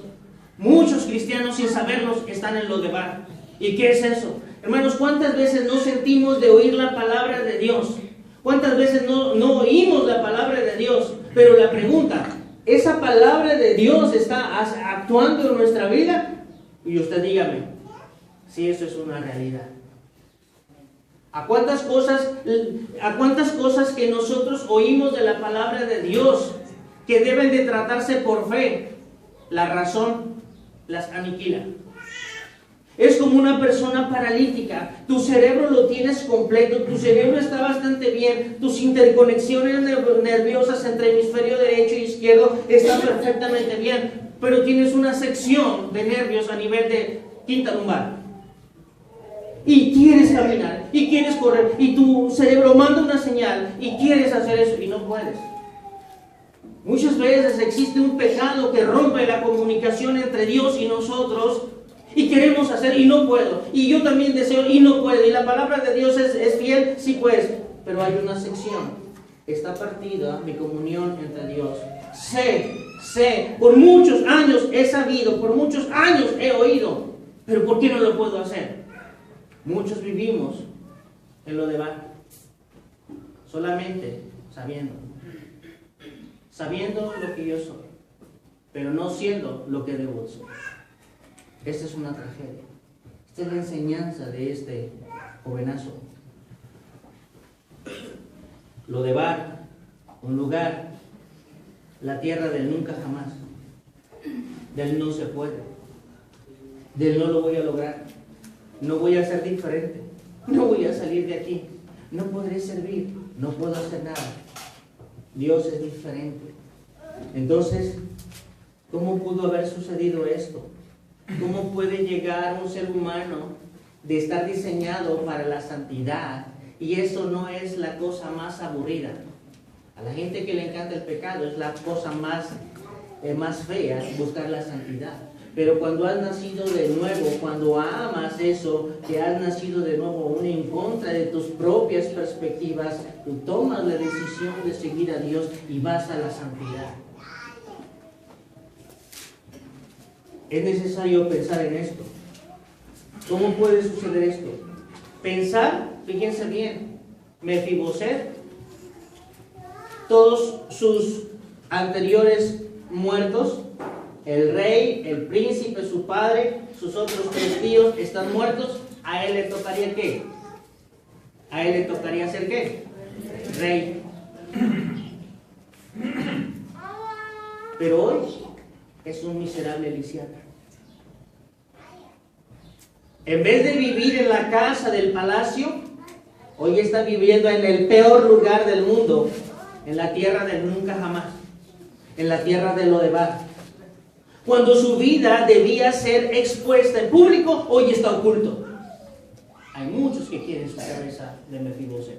están en Lodebar. ¿Y qué es eso? Hermanos, ¿cuántas veces no sentimos de oír la palabra de Dios? ¿Cuántas veces no oímos la palabra de Dios? Pero la pregunta, ¿esa palabra de Dios está actuando en nuestra vida? Y usted dígame, si eso es una realidad. ¿A cuántas cosas que nosotros oímos de la palabra de Dios que deben de tratarse por fe, la razón las aniquila? Es como una persona paralítica. Tu cerebro lo tienes completo, tu cerebro está bastante bien, tus interconexiones nerviosas entre hemisferio derecho y izquierdo están perfectamente bien, pero tienes una sección de nervios a nivel de quinta lumbar. Y quieres caminar, y quieres correr, y tu cerebro manda una señal, y quieres hacer eso, y no puedes. Muchas veces existe un pecado que rompe la comunicación entre Dios y nosotros, y queremos hacer, y no puedo, y yo también deseo, y no puedo, y la palabra de Dios es fiel, sí pues, pero hay una sección, está partida mi comunión entre Dios. Sé, por muchos años he sabido, por muchos años he oído, pero ¿por qué no lo puedo hacer? Muchos vivimos en Lodebar, solamente sabiendo lo que yo soy, pero no siendo lo que debo ser. Esta es una tragedia. Esta es la enseñanza de este jovenazo. Lodebar, un lugar, la tierra del nunca jamás, del no se puede, del no lo voy a lograr, no voy a ser diferente, no voy a salir de aquí, no podré servir, no puedo hacer nada. Dios es diferente. Entonces, ¿cómo pudo haber sucedido esto? ¿Cómo puede llegar un ser humano de estar diseñado para la santidad y eso no es la cosa más aburrida? A la gente que le encanta el pecado es la cosa más fea, buscar la santidad. Pero cuando has nacido de nuevo, cuando amas eso, que has nacido de nuevo aún en contra de tus propias perspectivas, tú tomas la decisión de seguir a Dios y vas a la santidad. Es necesario pensar en esto. ¿Cómo puede suceder esto? Pensar, fíjense bien, Mefiboset, todos sus anteriores muertos, el rey, el príncipe, su padre, sus otros 3 tíos están muertos. ¿A él le tocaría qué? ¿A él le tocaría ser qué? Rey. Pero hoy es un miserable lisiado. En vez de vivir en la casa del palacio, hoy está viviendo en el peor lugar del mundo, en la tierra del nunca jamás, en la tierra de Lodebar. Cuando su vida debía ser expuesta en público, hoy está oculto. Hay muchos que quieren su cabeza de Mefiboset.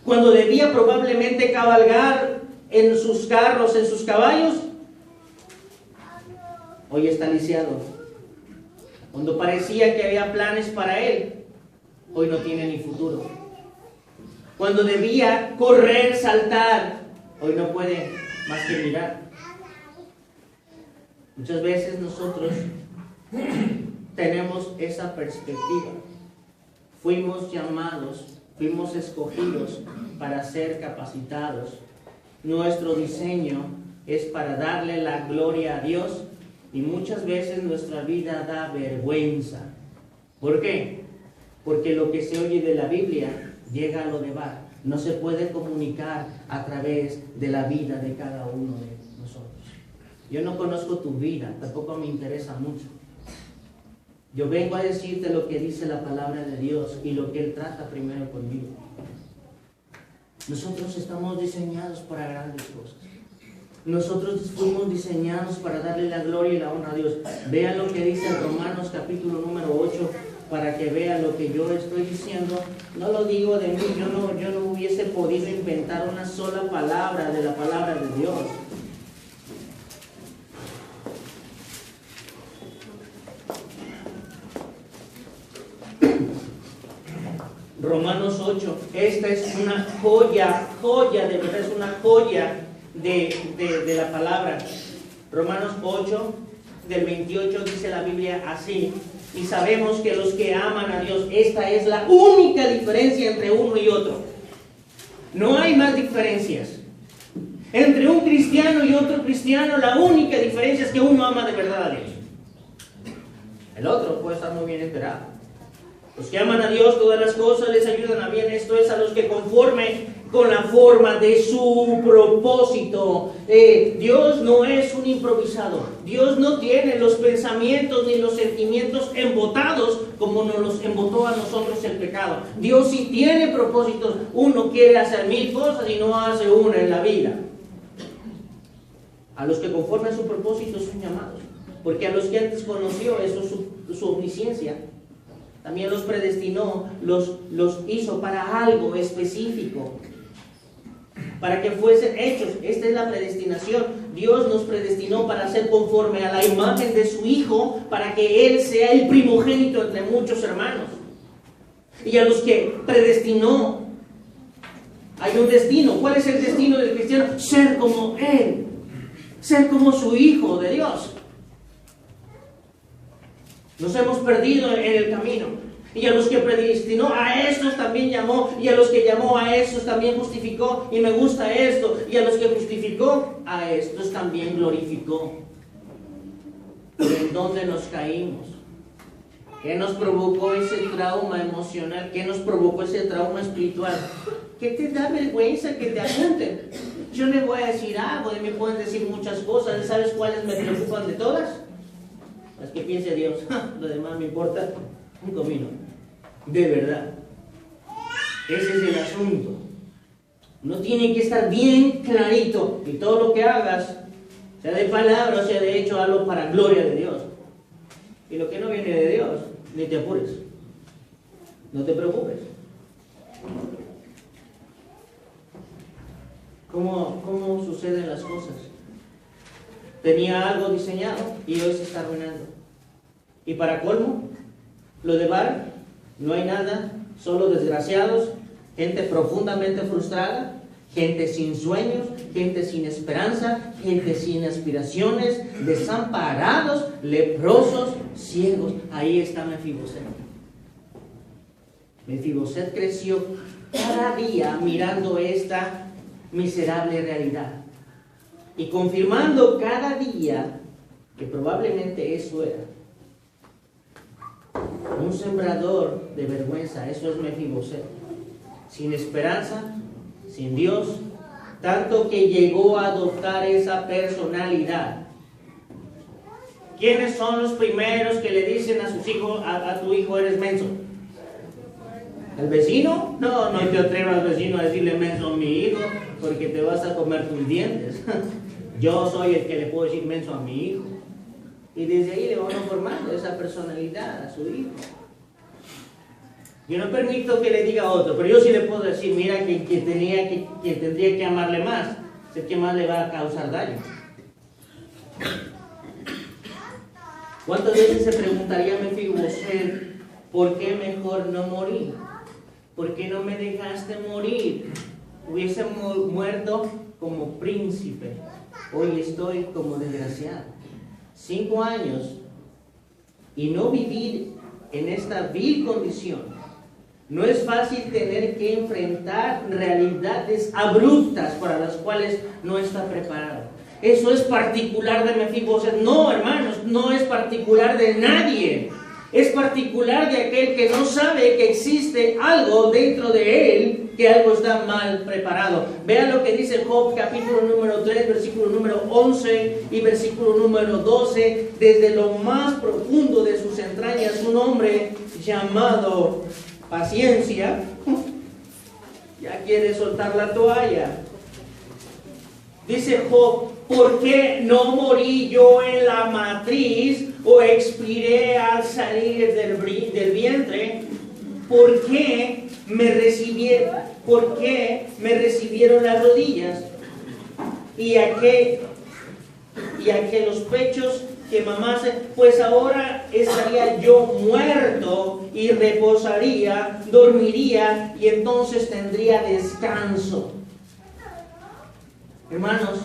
Cuando debía probablemente cabalgar en sus carros, en sus caballos, hoy está lisiado. Cuando parecía que había planes para él, hoy no tiene ni futuro. Cuando debía correr, saltar, hoy no puede más que mirar. Muchas veces nosotros tenemos esa perspectiva. Fuimos llamados, fuimos escogidos para ser capacitados. Nuestro diseño es para darle la gloria a Dios. Y muchas veces nuestra vida da vergüenza. ¿Por qué? Porque lo que se oye de la Biblia llega a Lodebar. No se puede comunicar a través de la vida de cada uno de nosotros. Yo no conozco tu vida, tampoco me interesa mucho. Yo vengo a decirte lo que dice la palabra de Dios y lo que Él trata primero conmigo. Nosotros estamos diseñados para grandes cosas. Nosotros fuimos diseñados para darle la gloria y la honra a Dios. Vean lo que dice en Romanos capítulo número 8, para que vean lo que yo estoy diciendo. No lo digo de mí, yo no hubiese podido inventar una sola palabra de la palabra de Dios. Romanos 8, esta es una joya de verdad, es una joya de la palabra. Romanos 8, del 28 dice la Biblia así: y sabemos que los que aman a Dios, esta es la única diferencia entre uno y otro. No hay más diferencias. Entre un cristiano y otro cristiano, la única diferencia es que uno ama de verdad a Dios. El otro puede estar muy bien enterado. Los que aman a Dios, todas las cosas les ayudan a bien. Esto es a los que conforme con la forma de su propósito. Dios no es un improvisador. Dios no tiene los pensamientos ni los sentimientos embotados como nos los embotó a nosotros el pecado. Dios sí tiene propósitos. Uno quiere hacer 1000 cosas y no hace una en la vida. A los que conforme a su propósito son llamados. Porque a los que antes conoció, eso es su omnisciencia. También los predestinó, los hizo para algo específico, para que fuesen hechos. Esta es la predestinación. Dios nos predestinó para ser conforme a la imagen de su Hijo, para que Él sea el primogénito entre muchos hermanos. Y a los que predestinó, hay un destino. ¿Cuál es el destino del cristiano? Ser como Él, ser como su Hijo de Dios. Nos hemos perdido en el camino. Y a los que predestinó, a estos también llamó. Y a los que llamó, a estos también justificó. Y me gusta esto. Y a los que justificó, a estos también glorificó. ¿Pero en dónde nos caímos? ¿Qué nos provocó ese trauma emocional? ¿Qué nos provocó ese trauma espiritual? ¿Qué te da vergüenza que te apunten? Yo le voy a decir algo, de mí pueden decir muchas cosas. ¿Sabes cuáles me preocupan de todas? Las que piense Dios. Lo demás me importa un comino. De verdad. Ese es el asunto. No tiene que estar bien clarito. Y todo lo que hagas, sea de palabra o sea de hecho, hazlo para gloria de Dios. Y lo que no viene de Dios, ni te apures. No te preocupes. ¿Cómo suceden las cosas? Tenía algo diseñado y hoy se está arruinando. Y para colmo, Lodebar, no hay nada, solo desgraciados, gente profundamente frustrada, gente sin sueños, gente sin esperanza, gente sin aspiraciones, desamparados, leprosos, ciegos. Ahí está Mefiboset. Mefiboset creció cada día mirando esta miserable realidad y confirmando cada día que probablemente eso era un sembrador de vergüenza. Eso es Mefiboset, sin esperanza, sin Dios, tanto que llegó a adoptar esa personalidad ¿quiénes son los primeros que le dicen a sus hijos, a tu hijo eres menso? ¿El vecino? No, no te atrevas, vecino, a decirle menso a mi hijo, porque te vas a comer tus dientes. Yo soy el que le puedo decir menso a mi hijo. Y desde ahí le van formando esa personalidad a su hijo. Yo no permito que le diga a otro, pero yo sí le puedo decir, mira, que tendría que amarle más, es el que más le va a causar daño. ¿Cuántas veces se preguntaría Mefiboset, ¿por qué mejor no morir? ¿Por qué no me dejaste morir? Hubiese muerto como príncipe. Hoy estoy como desgraciado. 5 años y no vivir en esta vil condición. No es fácil tener que enfrentar realidades abruptas para las cuales no está preparado. Eso es particular de Mefiboset. No, hermanos, no es particular de nadie. Es particular de aquel que no sabe que existe algo dentro de él, que algo está mal preparado. Vean lo que dice Job, capítulo número 3, versículo número 11 y versículo número 12. Desde lo más profundo de sus entrañas, un hombre llamado Paciencia ya quiere soltar la toalla. Dice Job, ¿por qué no morí yo en la matriz o expiré al salir del vientre? ¿Por qué me recibieron las rodillas? ¿Y a qué los pechos que mamase? Pues ahora estaría yo muerto y reposaría, dormiría y entonces tendría descanso. Hermanos,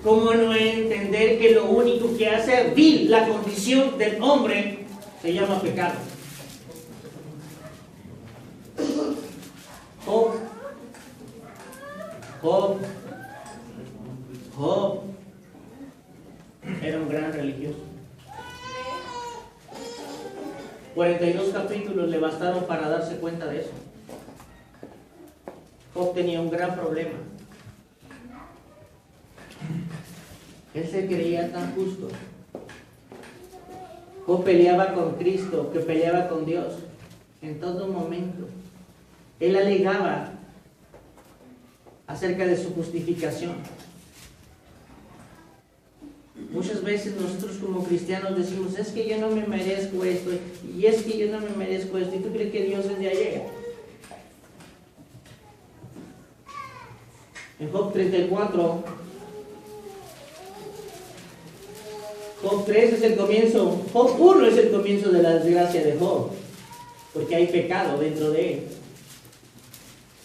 ¿cómo no entender que lo único que hace vil la condición del hombre se llama pecado? Job era un gran religioso. 42 capítulos le bastaron para darse cuenta de eso. Job tenía un gran problema. Él se creía tan justo. Job peleaba con Cristo, que peleaba con Dios en todo momento. Él alegaba acerca de su justificación. Muchas veces nosotros como cristianos decimos, es que yo no me merezco esto, y es que yo no me merezco esto, y tú crees que Dios es de ayer. En Job 34, Job 3 es el comienzo, Job 1 es el comienzo de la desgracia de Job, porque hay pecado dentro de él.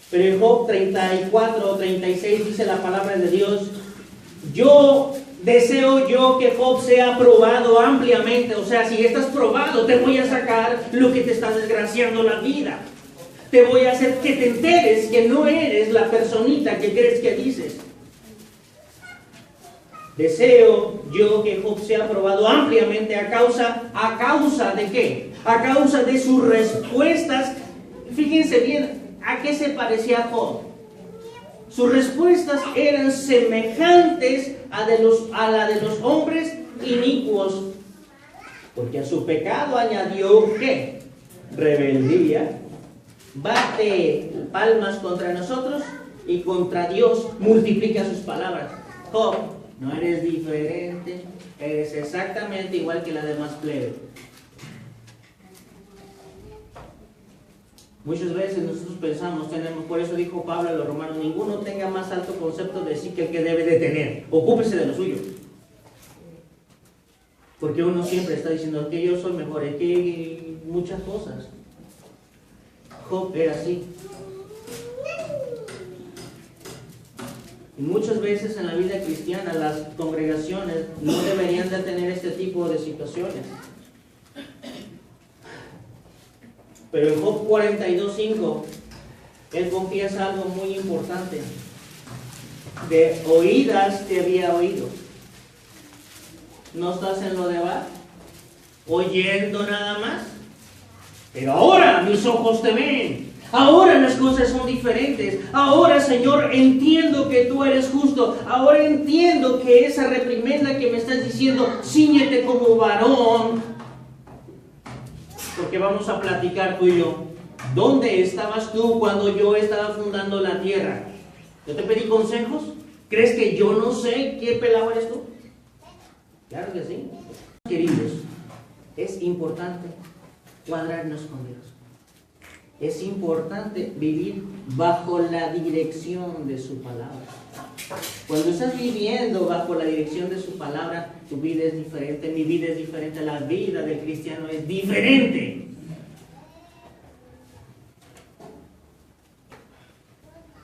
Pero en Job 34, 36 dice la palabra de Dios, deseo yo que Job sea probado ampliamente. O sea, si estás probado, te voy a sacar lo que te está desgraciando la vida. Te voy a hacer que te enteres que no eres la personita que crees que dices. Deseo yo que Job sea probado ampliamente ¿a causa de qué? A causa de sus respuestas. Fíjense bien, ¿a qué se parecía Job? Sus respuestas eran semejantes a la de los hombres inicuos, porque a su pecado añadió ¿qué? Rebeldía. Bate palmas contra nosotros y contra Dios multiplica sus palabras. Job, no eres diferente, eres exactamente igual que la demás plebe. Muchas veces nosotros pensamos, por eso dijo Pablo a los romanos, ninguno tenga más alto concepto de sí que el que debe de tener. Ocúpese de lo suyo. Porque uno siempre está diciendo que yo soy mejor, es que muchas cosas. Job era así. Y muchas veces en la vida cristiana las congregaciones no deberían de tener este tipo de situaciones. Pero en Job 42:5, él confiesa algo muy importante. De oídas te había oído. ¿No estás en lo de abajo? Oyendo nada más. Pero ahora mis ojos te ven. Ahora las cosas son diferentes. Ahora, Señor, entiendo que tú eres justo. Ahora entiendo que esa reprimenda que me estás diciendo, cíñete como varón. Porque vamos a platicar tú y yo. ¿Dónde estabas tú cuando yo estaba fundando la tierra? ¿Yo te pedí consejos? ¿Crees que yo no sé qué pelado eres tú? Claro que sí. Queridos, es importante cuadrarnos con Dios. Es importante vivir bajo la dirección de su palabra. Cuando estás viviendo bajo la dirección de su palabra, tu vida es diferente, mi vida es diferente, la vida del cristiano es diferente.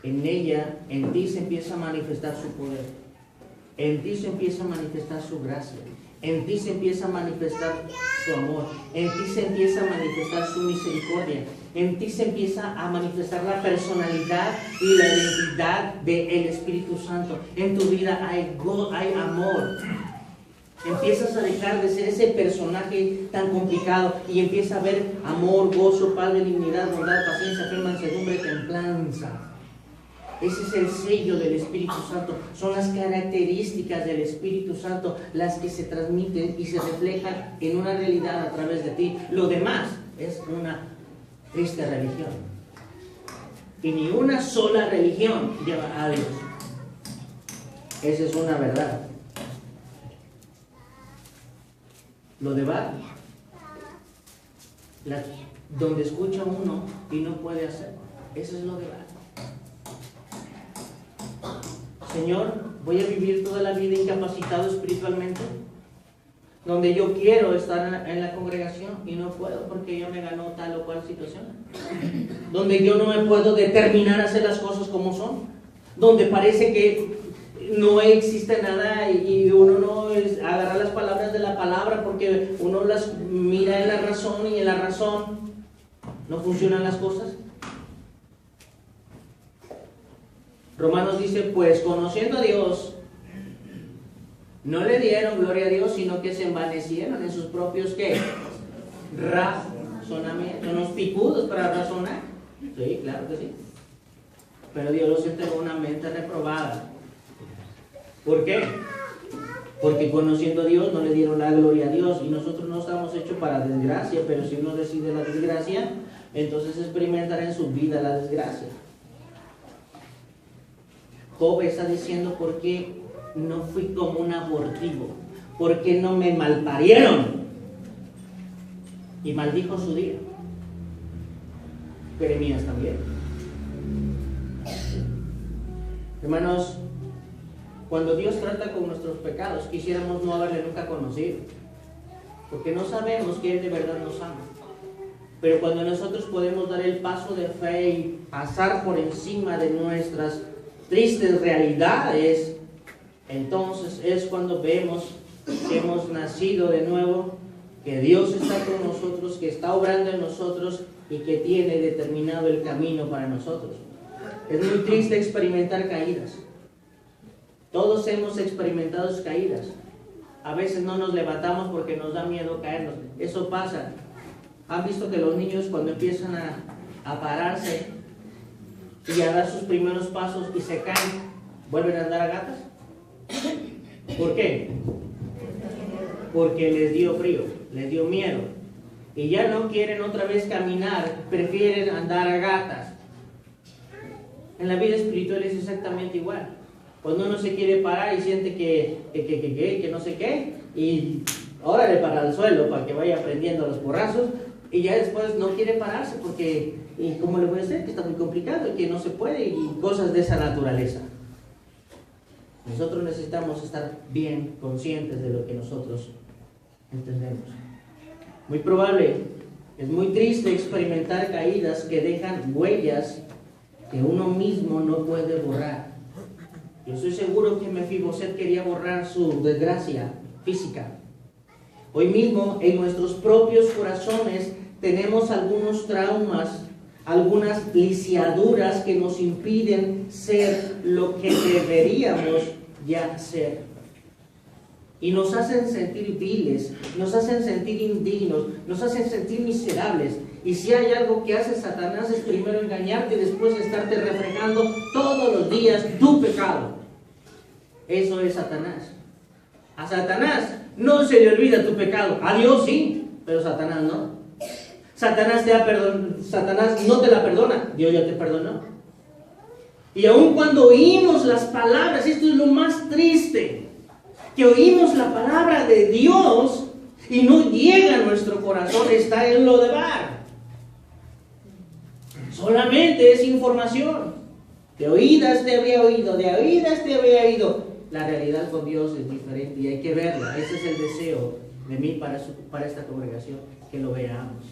En ella, en ti se empieza a manifestar su poder. En ti se empieza a manifestar su gracia. En ti se empieza a manifestar su amor. En ti se empieza a manifestar su misericordia. En ti se empieza a manifestar la personalidad y la identidad del Espíritu Santo. En tu vida hay amor. Empiezas a dejar de ser ese personaje tan complicado y empieza a ver amor, gozo, paz, benignidad, bondad, paciencia, fe, mansedumbre, templanza. Ese es el sello del Espíritu Santo. Son las características del Espíritu Santo las que se transmiten y se reflejan en una realidad a través de ti. Lo demás es una triste religión. Y ni una sola religión lleva a Dios. Esa es una verdad. Lo demás, donde escucha uno y no puede hacer. Eso es lo demás. Señor, voy a vivir toda la vida incapacitado espiritualmente, donde yo quiero estar en la congregación y no puedo porque yo me ganó tal o cual situación, donde yo no me puedo determinar a hacer las cosas como son, donde parece que no existe nada y uno no agarra las palabras de la palabra porque uno las mira en la razón y en la razón no funcionan las cosas. Romanos dice, pues conociendo a Dios, no le dieron gloria a Dios, sino que se envanecieron en sus propios, ¿qué? Razonamientos. Son unos picudos para razonar. Sí, claro que sí. Pero Dios los entregó una mente reprobada. ¿Por qué? Porque conociendo a Dios no le dieron la gloria a Dios. Y nosotros no estamos hechos para desgracia, pero si uno decide la desgracia, entonces experimentará en su vida la desgracia. Job está diciendo, ¿por qué no fui como un abortivo? ¿Por qué no me malparieron? Y maldijo su día. Jeremías también. Hermanos, cuando Dios trata con nuestros pecados, quisiéramos no haberle nunca conocido, porque no sabemos que Él de verdad nos ama. Pero cuando nosotros podemos dar el paso de fe y pasar por encima de nuestras tristes realidades, entonces es cuando vemos que hemos nacido de nuevo, que Dios está con nosotros, que está obrando en nosotros y que tiene determinado el camino para nosotros. Es muy triste experimentar caídas. Todos hemos experimentado caídas. A veces no nos levantamos porque nos da miedo caernos. Eso pasa. ¿Han visto que los niños cuando empiezan a pararse y a dar sus primeros pasos y se caen, vuelven a andar a gatas? ¿Por qué? Porque les dio frío, les dio miedo y ya no quieren otra vez caminar, prefieren andar a gatas. En la vida espiritual es exactamente igual. Cuando uno se quiere parar y siente que no sé qué, y órale para el suelo para que vaya aprendiendo los porrazos, y ya después no quiere pararse porque, ¿y cómo le voy a hacer? Que está muy complicado y que no se puede, y cosas de esa naturaleza. Nosotros necesitamos estar bien conscientes de lo que nosotros entendemos. Muy probable, es muy triste experimentar caídas que dejan huellas que uno mismo no puede borrar. Yo estoy seguro que Mefiboset quería borrar su desgracia física. Hoy mismo en nuestros propios corazones tenemos algunos traumas, algunas lisiaduras que nos impiden ser lo que deberíamos ya ser. y nos hacen sentir viles, nos hacen sentir indignos, nos hacen sentir miserables. Y si hay algo que hace Satanás es primero engañarte y después estarte reflejando todos los días tu pecado. Eso es Satanás. A Satanás no se le olvida tu pecado. A Dios sí, pero Satanás no. Satanás no te la perdona, Dios ya te perdonó. Y aun cuando oímos las palabras, esto es lo más triste, que oímos la palabra de Dios y no llega a nuestro corazón, está en lo de bar. Solamente es información. De oídas te había oído, de oídas te había oído. La realidad con Dios es diferente y hay que verla. Ese es el deseo de mí para esta congregación, que lo veamos.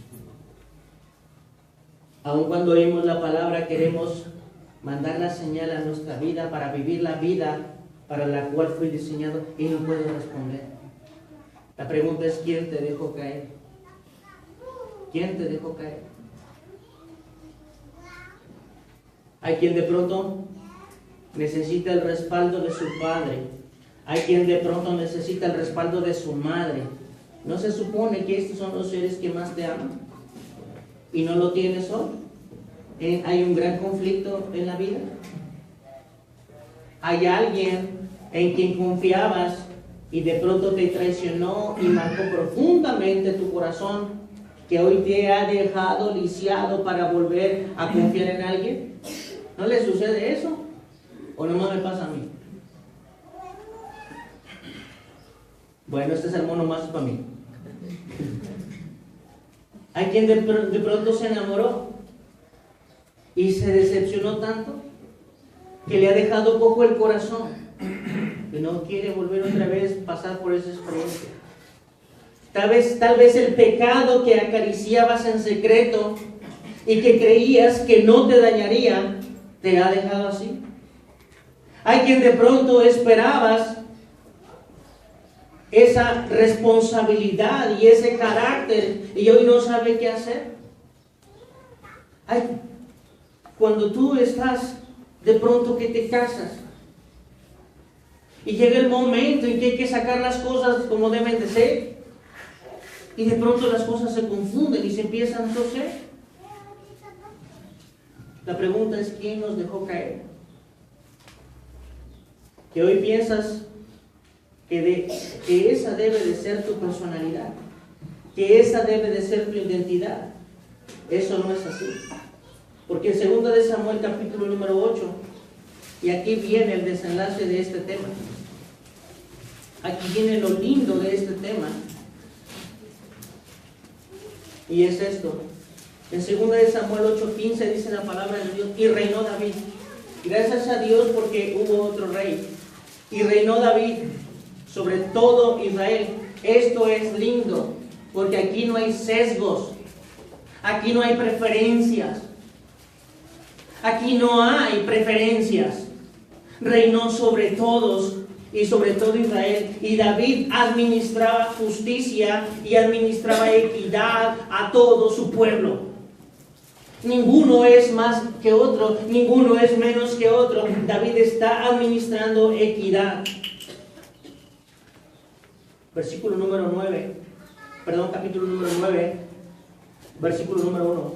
Aun cuando oímos la palabra, queremos mandar la señal a nuestra vida para vivir la vida para la cual fui diseñado y no puedo responder. La pregunta es: ¿quién te dejó caer? ¿Quién te dejó caer? Hay quien de pronto necesita el respaldo de su padre. Hay quien de pronto necesita el respaldo de su madre. ¿No se supone que estos son los seres que más te aman? ¿Y no lo tienes hoy? ¿Hay un gran conflicto en la vida? ¿Hay alguien en quien confiabas y de pronto te traicionó y marcó profundamente tu corazón, que hoy te ha dejado lisiado para volver a confiar en alguien? ¿No le sucede eso? ¿O no me pasa a mí? Bueno, este sermón nomás es para mí. Hay quien de pronto se enamoró y se decepcionó tanto que le ha dejado poco el corazón y no quiere volver otra vez a pasar por esa experiencia. Tal vez el pecado que acariciabas en secreto y que creías que no te dañaría, te ha dejado así. Hay quien de pronto esperabas esa responsabilidad y ese carácter y hoy no sabe qué hacer. Cuando tú estás de pronto que te casas y llega el momento en que hay que sacar las cosas como deben de ser y de pronto las cosas se confunden y se empiezan a torcer. La pregunta es: ¿quién nos dejó caer? Que hoy piensas que esa debe de ser tu personalidad, que esa debe de ser tu identidad. Eso no es así. Porque en 2 de Samuel capítulo número 8, y aquí viene el desenlace de este tema. Aquí viene lo lindo de este tema. Y es esto. En 2 de Samuel 8:15 dice la palabra de Dios: y reinó David. Gracias a Dios porque hubo otro rey. Y reinó David sobre todo Israel. Esto es lindo, porque aquí no hay sesgos. Aquí no hay preferencias. Aquí no hay preferencias. Reinó sobre todos y sobre todo Israel. Y David administraba justicia y administraba equidad a todo su pueblo. Ninguno es más que otro, ninguno es menos que otro. David está administrando equidad. Capítulo número 9, versículo número 1.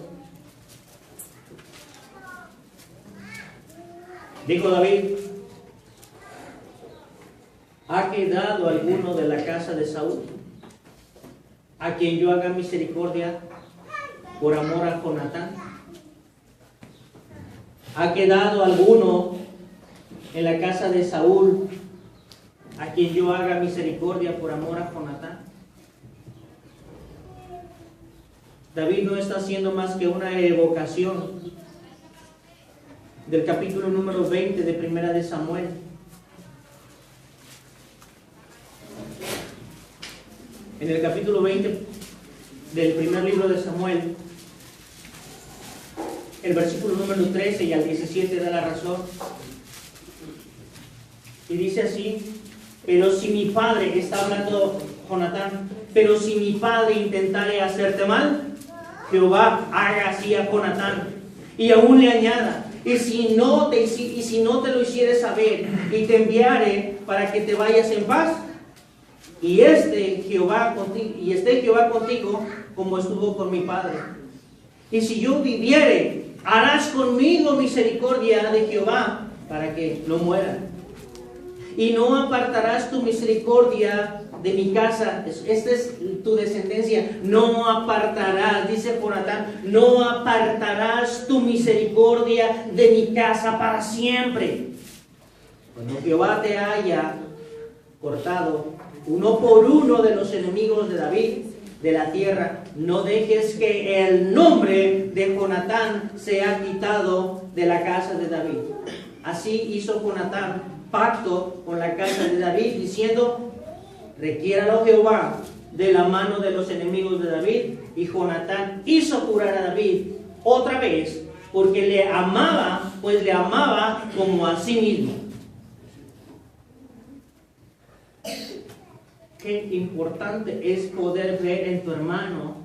Dijo David: ¿ha quedado alguno de la casa de Saúl a quien yo haga misericordia por amor a Jonatán? ¿Ha quedado alguno en la casa de Saúl a quien yo haga misericordia por amor a Jonatán? David no está haciendo más que una evocación del capítulo número 20 de Primera de Samuel. En el capítulo 20 del primer libro de Samuel, el versículo número 13 y al 17 da la razón. Y dice así: pero si mi padre, está hablando Jonatán, pero si mi padre intentare hacerte mal, Jehová haga así a Jonatán, y aún le añada: y si no te lo hicieres saber y te enviare para que te vayas en paz, y esté Jehová contigo como estuvo con mi padre. Y si yo viviere, harás conmigo misericordia de Jehová para que no muera. Y no apartarás tu misericordia de mi casa. Esta es tu descendencia. No apartarás, dice Jonatán, no apartarás tu misericordia de mi casa para siempre. Cuando Jehová te haya cortado uno por uno de los enemigos de David de la tierra, no dejes que el nombre de Jonatán sea quitado de la casa de David. Así hizo Jonatán pacto con la casa de David, diciendo: requiéralo Jehová de la mano de los enemigos de David. Y Jonatán hizo jurar a David otra vez, porque le amaba, pues le amaba como a sí mismo. Qué importante es poder ver en tu hermano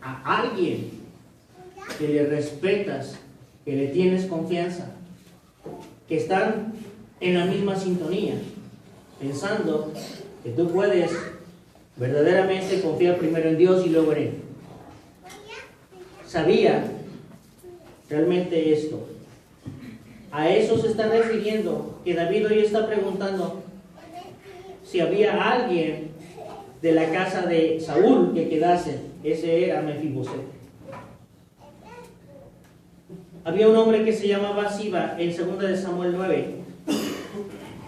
a alguien que le respetas, que le tienes confianza, que están en la misma sintonía, pensando que tú puedes verdaderamente confiar primero en Dios y luego en Él. Sabía realmente esto. A eso se está refiriendo, que David hoy está preguntando si había alguien de la casa de Saúl que quedase. Ese era Mefiboset. Había un hombre que se llamaba Siba en 2 de Samuel 9,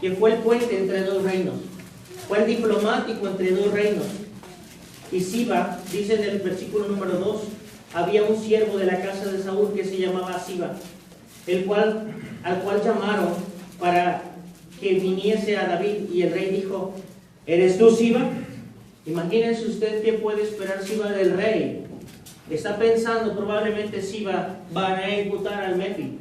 que fue el puente entre dos reinos, fue el diplomático entre dos reinos. Y Siba, dice en el versículo número 2, había un siervo de la casa de Saúl que se llamaba Siba, al cual llamaron para que viniese a David, y el rey dijo: ¿eres tú Siba? Imagínense usted qué puede esperar Siba del rey. Está pensando probablemente Siba van a imputar al Mefi.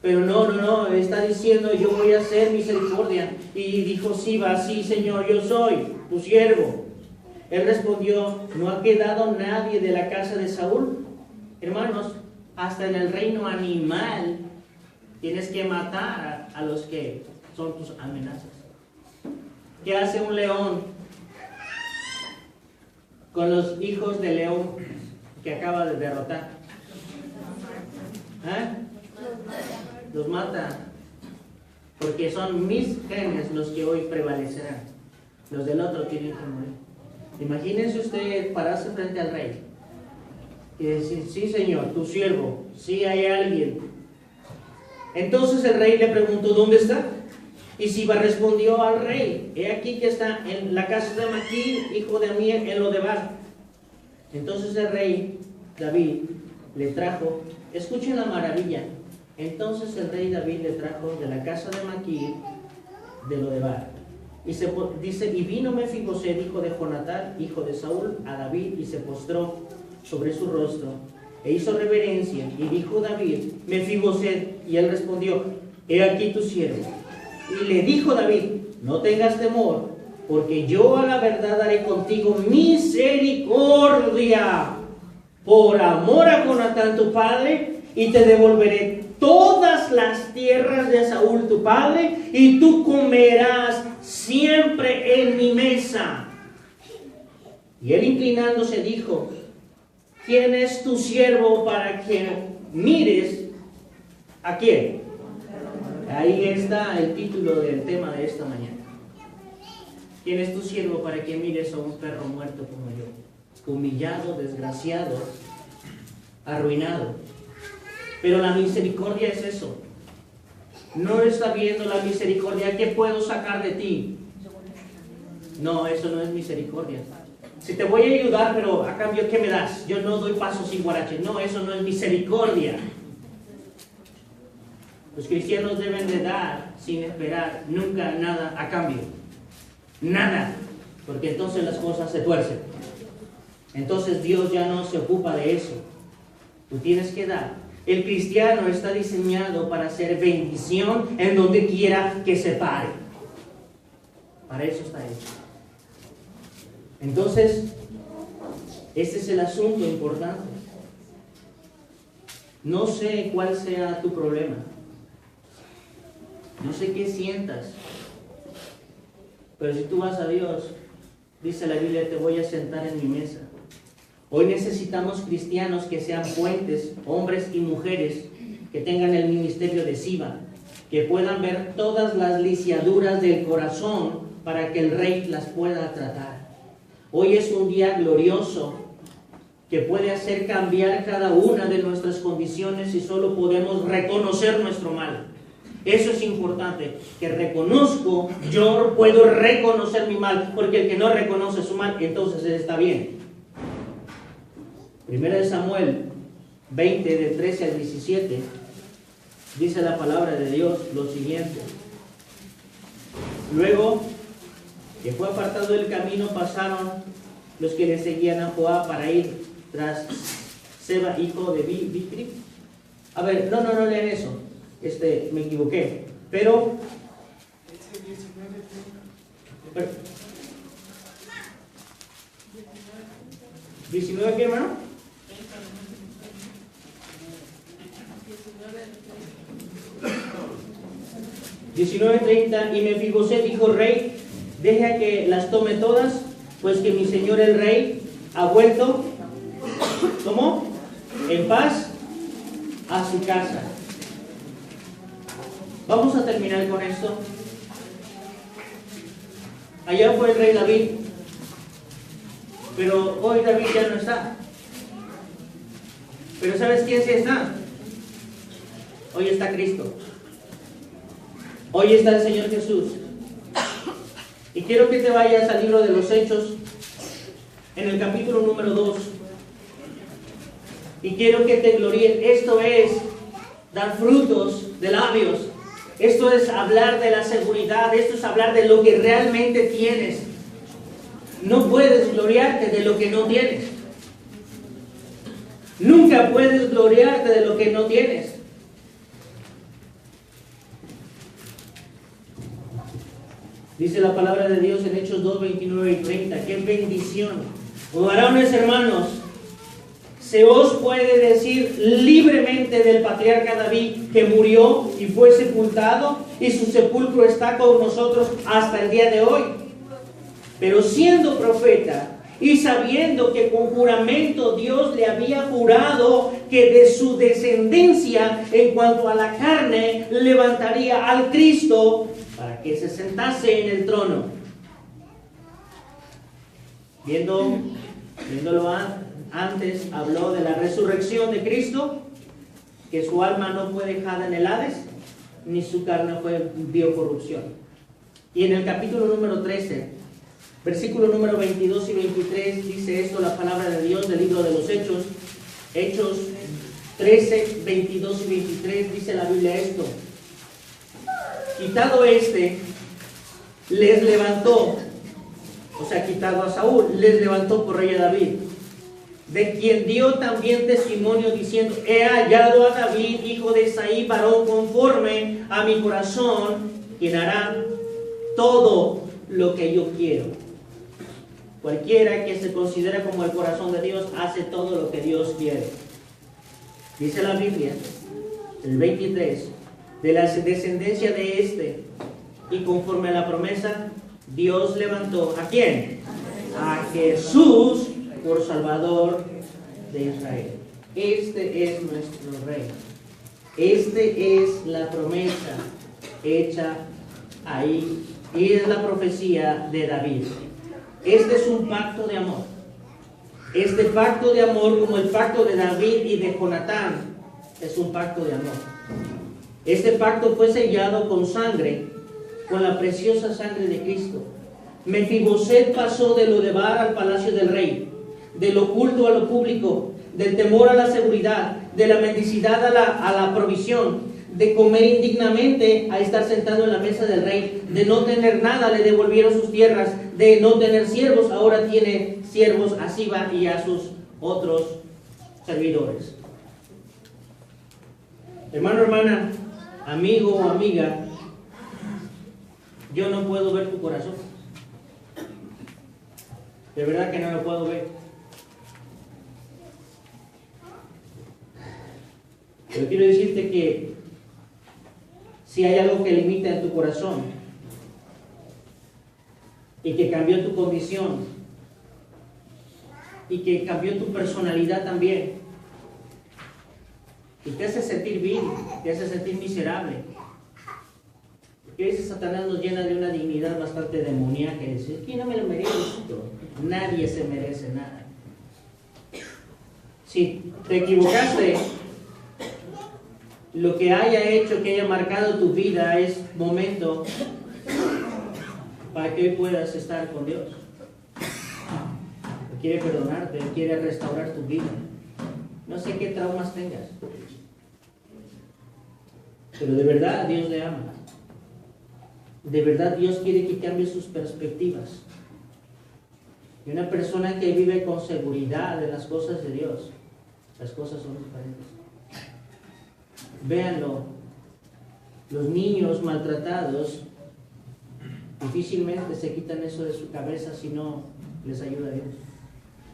Pero no, está diciendo: yo voy a hacer misericordia. Y dijo Siba: sí, Señor, yo soy tu siervo. Él respondió: ¿no ha quedado nadie de la casa de Saúl? Hermanos, hasta en el reino animal tienes que matar a los que son tus amenazas. ¿Qué hace un león con los hijos de león que acaba de derrotar? Los mata, porque son mis genes los que hoy prevalecerán. Los del otro tienen que morir. Imagínense usted pararse frente al rey y decir: sí, Señor, tu siervo, sí hay alguien. Entonces el rey le preguntó: ¿dónde está? Y Siba respondió al rey: he aquí que está en la casa de Maquir, hijo de Amiel, en Lodebar. Entonces el rey David le trajo, escuchen la maravilla. Entonces el rey David le trajo de la casa de Maquir, de Lodebar. Y dice: y vino Mefiboset, hijo de Jonatán, hijo de Saúl, a David, y se postró sobre su rostro e hizo reverencia. Y dijo David: Mefiboset. Y él respondió: he aquí tu siervo. Y le dijo David: no tengas temor, porque yo a la verdad haré contigo misericordia por amor a Jonatán tu padre, y te devolveré todas las tierras de Saúl tu padre, y tú comerás siempre en mi mesa. Y él, inclinándose, dijo: ¿quién es tu siervo para que mires a quién? Ahí está el título del tema de esta mañana. ¿Quién es tu siervo para que mires a un perro muerto como yo? Humillado, desgraciado, arruinado. Pero la misericordia es eso. No está viendo la misericordia. ¿Qué puedo sacar de ti? No, eso no es misericordia. Si te voy a ayudar, pero a cambio, ¿qué me das? Yo no doy pasos sin guarache. No, eso no es misericordia. Los cristianos deben de dar sin esperar nunca nada a cambio. Nada. Porque entonces las cosas se tuercen. Entonces Dios ya no se ocupa de eso. Tú tienes que dar. El cristiano está diseñado para hacer bendición en donde quiera que se pare. Para eso está hecho. Entonces, este es el asunto importante. No sé cuál sea tu problema. No sé qué sientas. Pero si tú vas a Dios, dice la Biblia, te voy a sentar en mi mesa. Hoy necesitamos cristianos que sean puentes, hombres y mujeres, que tengan el ministerio de Siba, que puedan ver todas las lisiaduras del corazón para que el Rey las pueda tratar. Hoy es un día glorioso que puede hacer cambiar cada una de nuestras condiciones si solo podemos reconocer nuestro mal. Eso es importante, que reconozco, yo puedo reconocer mi mal, porque el que no reconoce su mal, entonces él está bien. Primera de Samuel 20, del 13 al 17, dice la palabra de Dios lo siguiente. Luego que fue apartado del camino, pasaron los que le seguían a Joab para ir tras Seba, hijo de Bicri. A ver, no lean eso. Me equivoqué. Pero 19, ¿qué, hermano? 19:30. Y Mefiboset dijo: Rey, deja que las tome todas, pues que mi señor el rey ha vuelto, ¿cómo? En paz a su casa. Vamos a terminar con esto. Allá fue el rey David, pero hoy David ya no está. Pero ¿sabes quién sí está? Hoy está Cristo. Hoy está el Señor Jesús. Y quiero que te vayas al libro de los Hechos, en el capítulo número 2. Y quiero que te gloríes. Esto es dar frutos de labios. Esto es hablar de la seguridad. Esto es hablar de lo que realmente tienes. No puedes gloriarte de lo que no tienes. Nunca puedes gloriarte de lo que no tienes. Dice la palabra de Dios en Hechos 2, 29 y 30. ¡Qué bendición! Oh, varones hermanos, se os puede decir libremente del patriarca David, que murió y fue sepultado, y su sepulcro está con nosotros hasta el día de hoy. Pero siendo profeta y sabiendo que con juramento Dios le había jurado que de su descendencia en cuanto a la carne levantaría al Cristo para que se sentase en el trono. Viéndolo antes, habló de la resurrección de Cristo, que su alma no fue dejada en el Hades, ni su carne vio corrupción. Y en el capítulo número 13, versículo número 22 y 23, dice esto la palabra de Dios del libro de los Hechos. Hechos 13, 22 y 23, dice la Biblia esto: quitado les levantó, o sea, quitado a Saúl, les levantó por rey a David, de quien dio también testimonio diciendo: he hallado a David, hijo de Isaí, varón conforme a mi corazón, quien hará todo lo que yo quiero. Cualquiera que se considera como el corazón de Dios hace todo lo que Dios quiere. Dice la Biblia, el 23, de la descendencia de y conforme a la promesa, Dios levantó ¿a quién? A Jesús por Salvador de Israel. Este es nuestro Rey. Este es la promesa hecha ahí, y es la profecía de David. Este es un pacto de amor. Este pacto de amor, como el pacto de David y de Jonatán, es un pacto de amor. Este pacto fue sellado con sangre, con la preciosa sangre de Cristo. Mefiboset pasó de lo de Bar al palacio del rey, del oculto a lo público, del temor a la seguridad, de la mendicidad a la provisión, de comer indignamente a estar sentado en la mesa del rey, de no tener nada, le devolvieron sus tierras, de no tener siervos, ahora tiene siervos a Siba y a sus otros servidores. Hermano, hermana, amigo o amiga, yo no puedo ver tu corazón. De verdad que no lo puedo ver. Pero quiero decirte que si hay algo que limita en tu corazón, y que cambió tu condición y que cambió tu personalidad también y te hace sentir vil, te hace sentir miserable. Porque a veces Satanás nos llena de una dignidad bastante demoníaca y dice, que no me lo merezco, nadie se merece nada. Si te equivocaste, lo que haya hecho, que haya marcado tu vida, es momento para que hoy puedas estar con Dios. Él quiere perdonarte, Él quiere restaurar tu vida. No sé qué traumas tengas, pero de verdad Dios le ama. De verdad Dios quiere que cambie sus perspectivas. Y una persona que vive con seguridad de las cosas de Dios, las cosas son diferentes. Véanlo, los niños maltratados difícilmente se quitan eso de su cabeza si no les ayuda a Dios.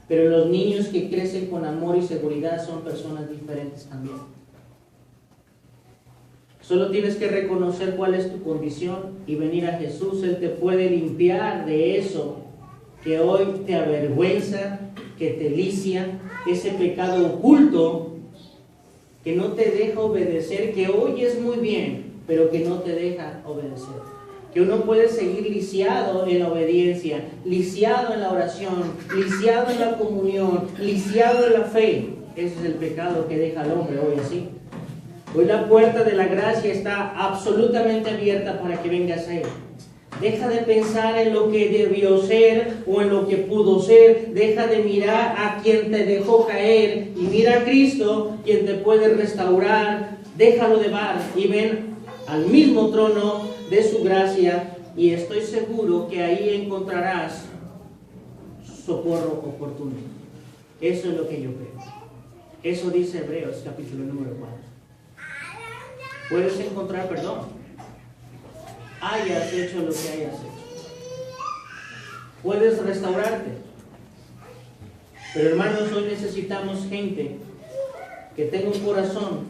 Pero los niños que crecen con amor y seguridad son personas diferentes también. Solo tienes que reconocer cuál es tu condición y venir a Jesús. Él te puede limpiar de eso que hoy te avergüenza, que te licia, ese pecado oculto que no te deja obedecer, que oyes muy bien, pero que no te deja obedecer. Que uno puede seguir lisiado en la obediencia, lisiado en la oración, lisiado en la comunión, lisiado en la fe. Ese es el pecado que deja al hombre hoy así. Hoy la puerta de la gracia está absolutamente abierta para que vengas a Él. Deja de pensar en lo que debió ser o en lo que pudo ser. Deja de mirar a quien te dejó caer y mira a Cristo, quien te puede restaurar. Déjalo de bar y ven al mismo trono de su gracia y estoy seguro que ahí encontrarás socorro oportuno. Eso es lo que yo creo. Eso dice Hebreos capítulo número 4. Puedes encontrar perdón, hayas hecho lo que hayas hecho. Puedes restaurarte. Pero hermanos, hoy necesitamos gente que tenga un corazón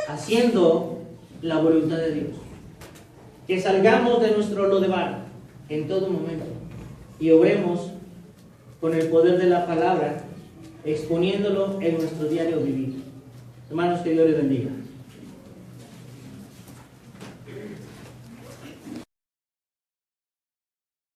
haciendo la voluntad de Dios. Que salgamos de nuestro lodebar en todo momento y obremos con el poder de la palabra, exponiéndolo en nuestro diario vivir. Hermanos, que Dios les bendiga.